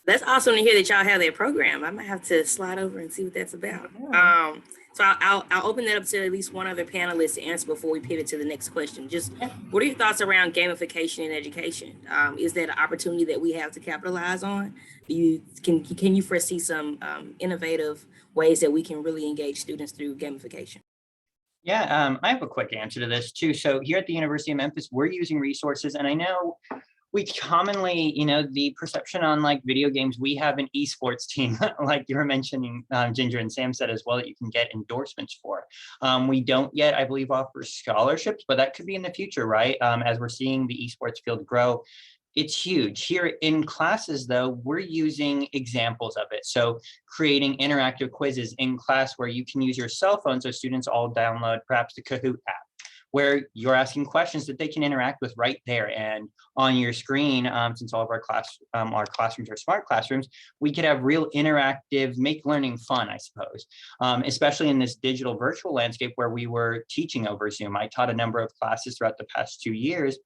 That's awesome to hear that y'all have that program. I might have to slide over and see what that's about. Yeah. So I'll open that up to at least one other panelist to answer before we pivot to the next question. Just what are your thoughts around gamification in education? Is that an opportunity that we have to capitalize on? Can you foresee some innovative ways that we can really engage students through gamification? Yeah, I have a quick answer to this too. So here at the University of Memphis, we're using resources, and I know we commonly, the perception on video games, we have an esports team, like you were mentioning, Ginger and Sam said as well, that you can get endorsements for. We don't yet, I believe, offer scholarships, but that could be in the future, right? As we're seeing the esports field grow. It's huge. Here in classes, though, we're using examples of it. So creating interactive quizzes in class where you can use your cell phone, so students all download perhaps the Kahoot app, where you're asking questions that they can interact with right there. And on your screen, since all of our classrooms are smart classrooms, we could have real interactive, make learning fun, I suppose, especially in this digital virtual landscape where we were teaching over Zoom. I taught a number of classes throughout the past 2 years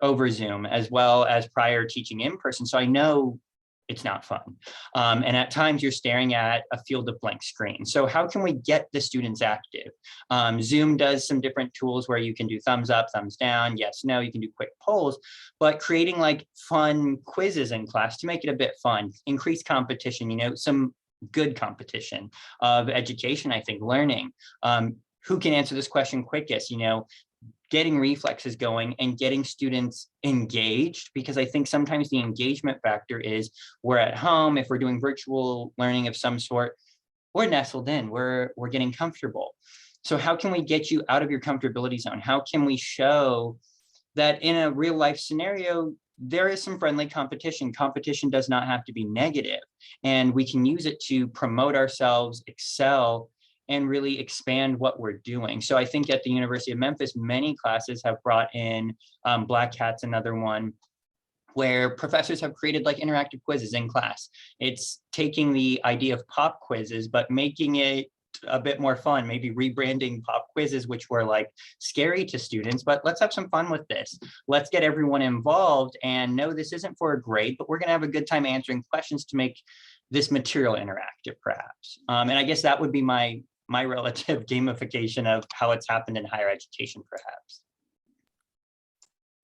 over Zoom, as well as prior teaching in person. So I know it's not fun. And at times you're staring at a field of blank screen. So how can we get the students active? Zoom does some different tools where you can do thumbs up, thumbs down, yes, no, you can do quick polls, but creating like fun quizzes in class to make it a bit fun, increase competition, you know, some good competition of education, I think, learning. Who can answer this question quickest, you know, getting reflexes going and getting students engaged, because I think sometimes the engagement factor is we're at home, if we're doing virtual learning of some sort, we're nestled in, we're getting comfortable. So how can we get you out of your comfortability zone? How can we show that in a real life scenario, there is some friendly competition. Competition does not have to be negative, and we can use it to promote ourselves, excel, and really expand what we're doing. So I think at the University of Memphis, many classes have brought in Black Hat's another one, where professors have created like interactive quizzes in class. It's taking the idea of pop quizzes, but making it a bit more fun, maybe rebranding pop quizzes, which were like scary to students, but let's have some fun with this. Let's get everyone involved, and no, this isn't for a grade, but we're gonna have a good time answering questions to make this material interactive perhaps. And I guess that would be my relative gamification of how it's happened in higher education, perhaps.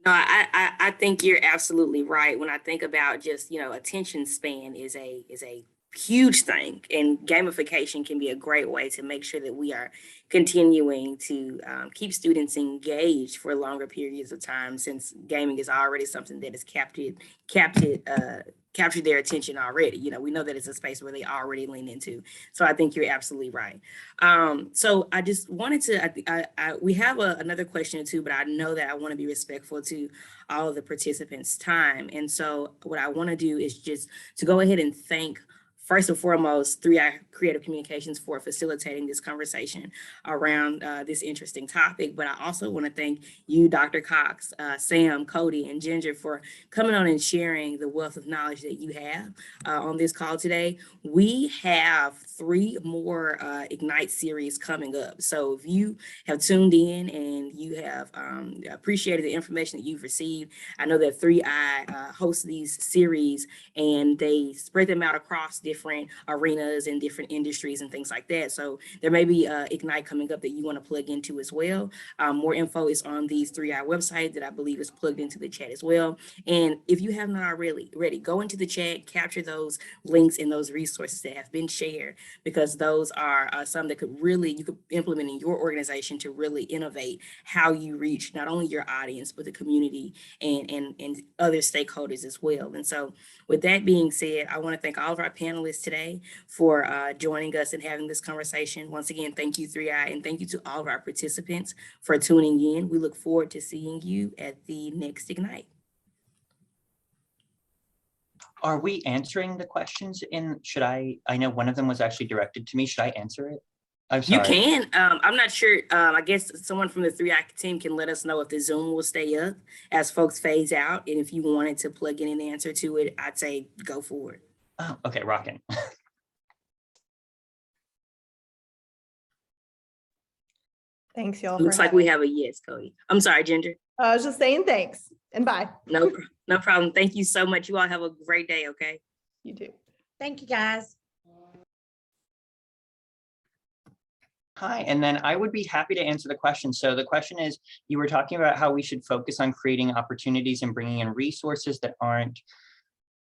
No, I think you're absolutely right. When I think about just, you know, attention span is a huge thing, and gamification can be a great way to make sure that we are continuing to keep students engaged for longer periods of time, since gaming is already something that has captured their attention already. You know, we know that it's a space where they already lean into. So I think you're absolutely right. So I just wanted to, we have another question or two, but I know that I want to be respectful to all of the participants' time. And so what I want to do is just to go ahead and thank, first and foremost, 3i Creative Communications for facilitating this conversation around this interesting topic. But I also want to thank you, Dr. Cox, Sam, Cody, and Ginger for coming on and sharing the wealth of knowledge that you have on this call today. We have 3 more Ignite series coming up. So if you have tuned in and you have appreciated the information that you've received, I know that 3i hosts these series, and they spread them out across different arenas and different industries and things like that. So there may be Ignite coming up that you want to plug into as well. More info is on these 3i website that I believe is plugged into the chat as well. And if you have not already, go into the chat, capture those links and those resources that have been shared, because those are some that you could implement in your organization to really innovate how you reach not only your audience, but the community and other stakeholders as well. And so with that being said, I want to thank all of our panelists today for joining us and having this conversation. Once again, thank you, 3i, and thank you to all of our participants for tuning in. We look forward to seeing you at the next Ignite. Are we answering the questions in, I know one of them was actually directed to me. Should I answer it? I'm sorry. You can. I'm not sure. I guess someone from the 3i team can let us know if the Zoom will stay up as folks phase out. And if you wanted to plug in an answer to it, I'd say go for it. Oh, okay, rocking. Thanks, y'all. Looks like we have a yes, Cody. I'm sorry, Ginger. I was just saying thanks and bye. No problem. Thank you so much. You all have a great day, okay? You too. Thank you, guys. Hi, and then I would be happy to answer the question. So the question is, you were talking about how we should focus on creating opportunities and bringing in resources that aren't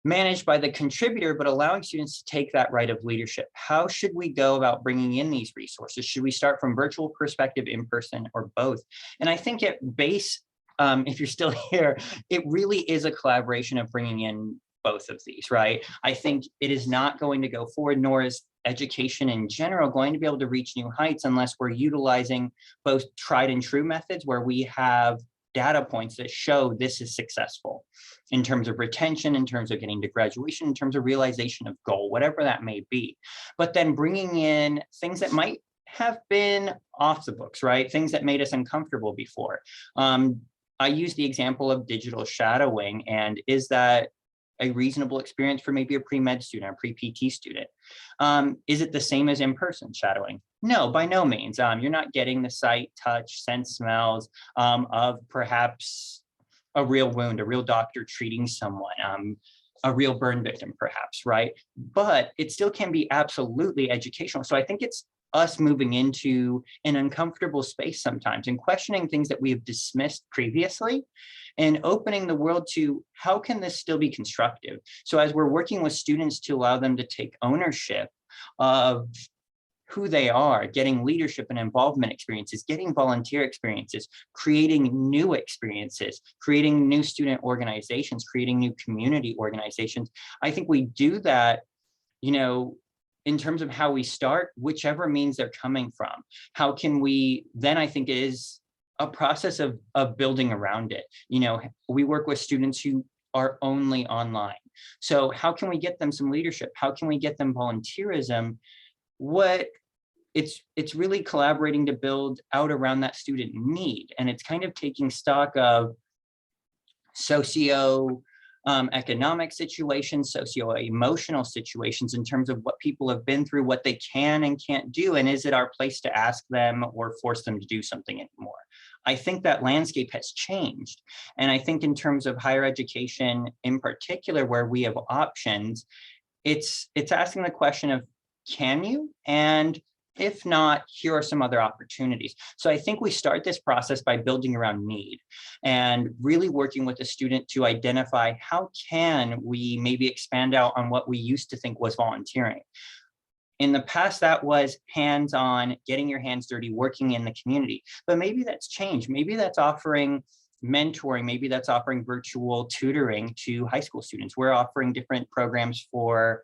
managed by the contributor, but allowing students to take that right of leadership. How should we go about bringing in these resources? Should we start from virtual perspective, in person, or both? And I think at base, if you're still here, it really is a collaboration of bringing in both of these, right? I think it is not going to go forward, nor is education in general going to be able to reach new heights unless we're utilizing both tried and true methods where we have data points that show this is successful in terms of retention, in terms of getting to graduation, in terms of realization of goal, whatever that may be. But then bringing in things that might have been off the books, right? Things that made us uncomfortable before. I use the example of digital shadowing, and is that a reasonable experience for maybe a pre-med student, a pre-PT student? Is it the same as in-person shadowing? No, by no means. You're not getting the sight, touch, sense, smells of perhaps a real wound, a real doctor treating someone, a real burn victim perhaps, right? But it still can be absolutely educational. So I think it's us moving into an uncomfortable space sometimes and questioning things that we have dismissed previously and opening the world to how can this still be constructive? So as we're working with students to allow them to take ownership of who they are, getting leadership and involvement experiences, getting volunteer experiences, creating new experiences, creating new student organizations, creating new community organizations. I think we do that, you know, in terms of how we start, whichever means they're coming from. How can we, then I think it is a process of building around it. You know, we work with students who are only online. So how can we get them some leadership? How can we get them volunteerism? It's really collaborating to build out around that student need. And it's kind of taking stock of economic situations, socio-emotional situations in terms of what people have been through, what they can and can't do, and is it our place to ask them or force them to do something anymore? I think that landscape has changed. And I think in terms of higher education in particular, where we have options, it's asking the question of, can you? And if not, here are some other opportunities. So I think we start this process by building around need and really working with the student to identify how can we maybe expand out on what we used to think was volunteering. In the past, that was hands-on, getting your hands dirty, working in the community. But maybe that's changed. Maybe that's offering mentoring. Maybe that's offering virtual tutoring to high school students. We're offering different programs for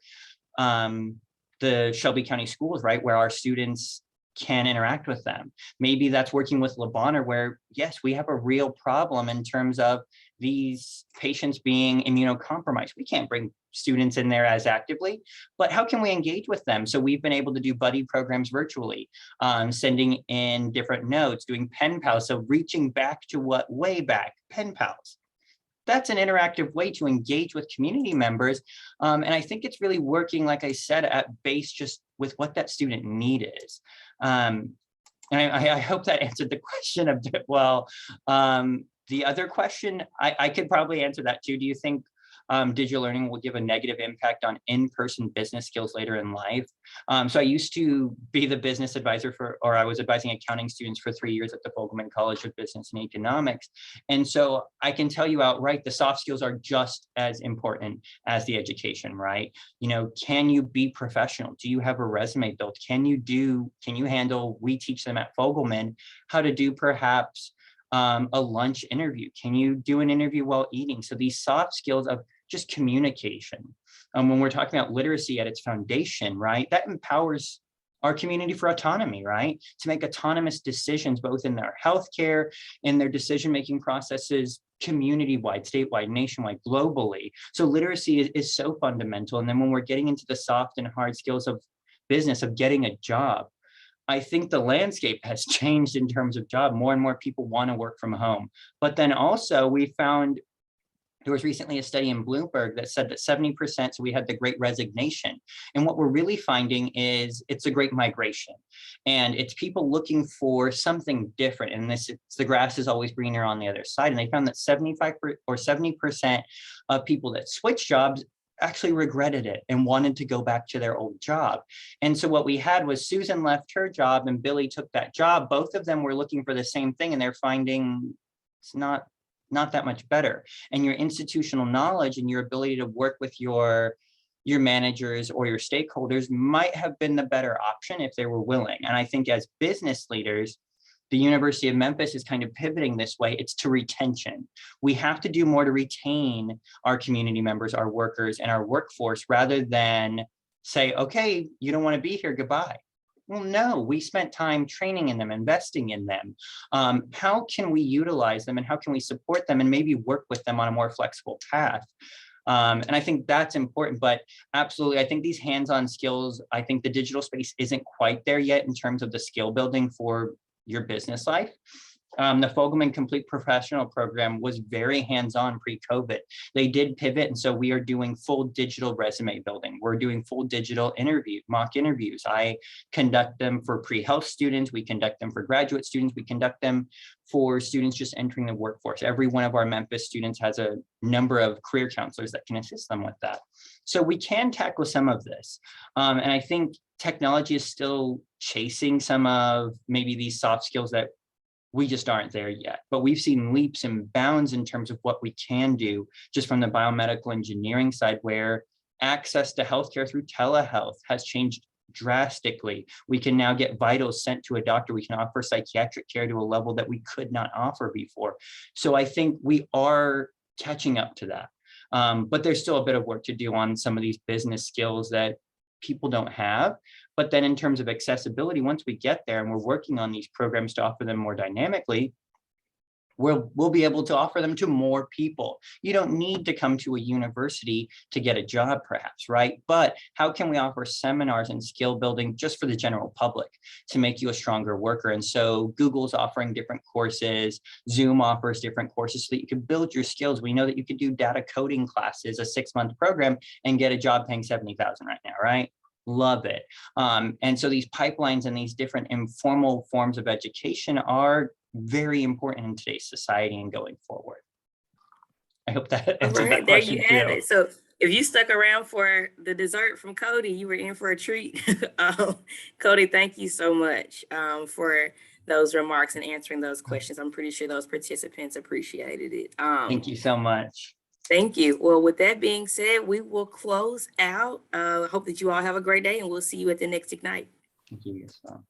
the Shelby County schools, right, where our students can interact with them. Maybe that's working with Le Bonheur, where, yes, we have a real problem in terms of these patients being immunocompromised. We can't bring students in there as actively, but how can we engage with them? So we've been able to do buddy programs virtually, sending in different notes, doing pen pals. So reaching back to what way back, pen pals. That's an interactive way to engage with community members. And I think it's really working, like I said, at base, just with what that student need is. And I hope that answered the question a bit well. The other question, I could probably answer that too. Do you think digital learning will give a negative impact on in-person business skills later in life? So I used to be the business advisor or I was advising accounting students for 3 years at the Fogelman College of Business and Economics. And so I can tell you outright, the soft skills are just as important as the education, right? You know, can you be professional? Do you have a resume built? Can you handle, we teach them at Fogelman how to do perhaps a lunch interview. Can you do an interview while eating? So these soft skills of just communication. When we're talking about literacy at its foundation, right, that empowers our community for autonomy, right, to make autonomous decisions, both in their healthcare, in their decision-making processes, community-wide, statewide, nationwide, globally. So literacy is so fundamental. And then when we're getting into the soft and hard skills of business, of getting a job, I think the landscape has changed in terms of job. More and more people want to work from home. But then also we found, there was recently a study in Bloomberg that said that 70%, so we had the great resignation. And what we're really finding is it's a great migration. And it's people looking for something different. And the grass is always greener on the other side. And they found that 70% of people that switch jobs actually regretted it and wanted to go back to their old job. And so what we had was Susan left her job and Billy took that job. Both of them were looking for the same thing and they're finding it's not that much better. And your institutional knowledge and your ability to work with your managers or your stakeholders might have been the better option if they were willing. And I think as business leaders, the University of Memphis is kind of pivoting this way. It's to retention. We have to do more to retain our community members, our workers, and our workforce rather than say, okay, you don't want to be here, goodbye. Well, no, we spent time training in them, investing in them. How can we utilize them and how can we support them and maybe work with them on a more flexible path? And I think that's important, but absolutely, I think these hands-on skills, I think the digital space isn't quite there yet in terms of the skill building for your business life. The Fogelman Complete Professional Program was very hands-on pre-COVID. They did pivot, and so we are doing full digital resume building. We're doing full digital mock interviews. I conduct them for pre-health students. We conduct them for graduate students. We conduct them for students just entering the workforce. Every one of our Memphis students has a number of career counselors that can assist them with that. So we can tackle some of this. And I think technology is still chasing some of maybe these soft skills that we just aren't there yet, but we've seen leaps and bounds in terms of what we can do just from the biomedical engineering side, where access to healthcare through telehealth has changed drastically. We can now get vitals sent to a doctor. We can offer psychiatric care to a level that we could not offer before. So I think we are catching up to that. But there's still a bit of work to do on some of these business skills that people don't have. But then in terms of accessibility, once we get there and we're working on these programs to offer them more dynamically, we'll be able to offer them to more people. You don't need to come to a university to get a job, perhaps, right? But how can we offer seminars and skill building just for the general public to make you a stronger worker? And so Google's offering different courses, Zoom offers different courses so that you can build your skills. We know that you could do data coding classes, a 6-month program, and get a job paying $70,000 right now, right? Love it. And so these pipelines and these different informal forms of education are very important in today's society and going forward. I hope that All answered right, that there question you have too. it. So if you stuck around for the dessert from Cody, you were in for a treat. Cody, thank you so much for those remarks and answering those questions. I'm pretty sure those participants appreciated it. Thank you so much. Thank you. Well, with that being said, we will close out. Hope that you all have a great day, and we'll see you at the next Ignite. Thank you as well.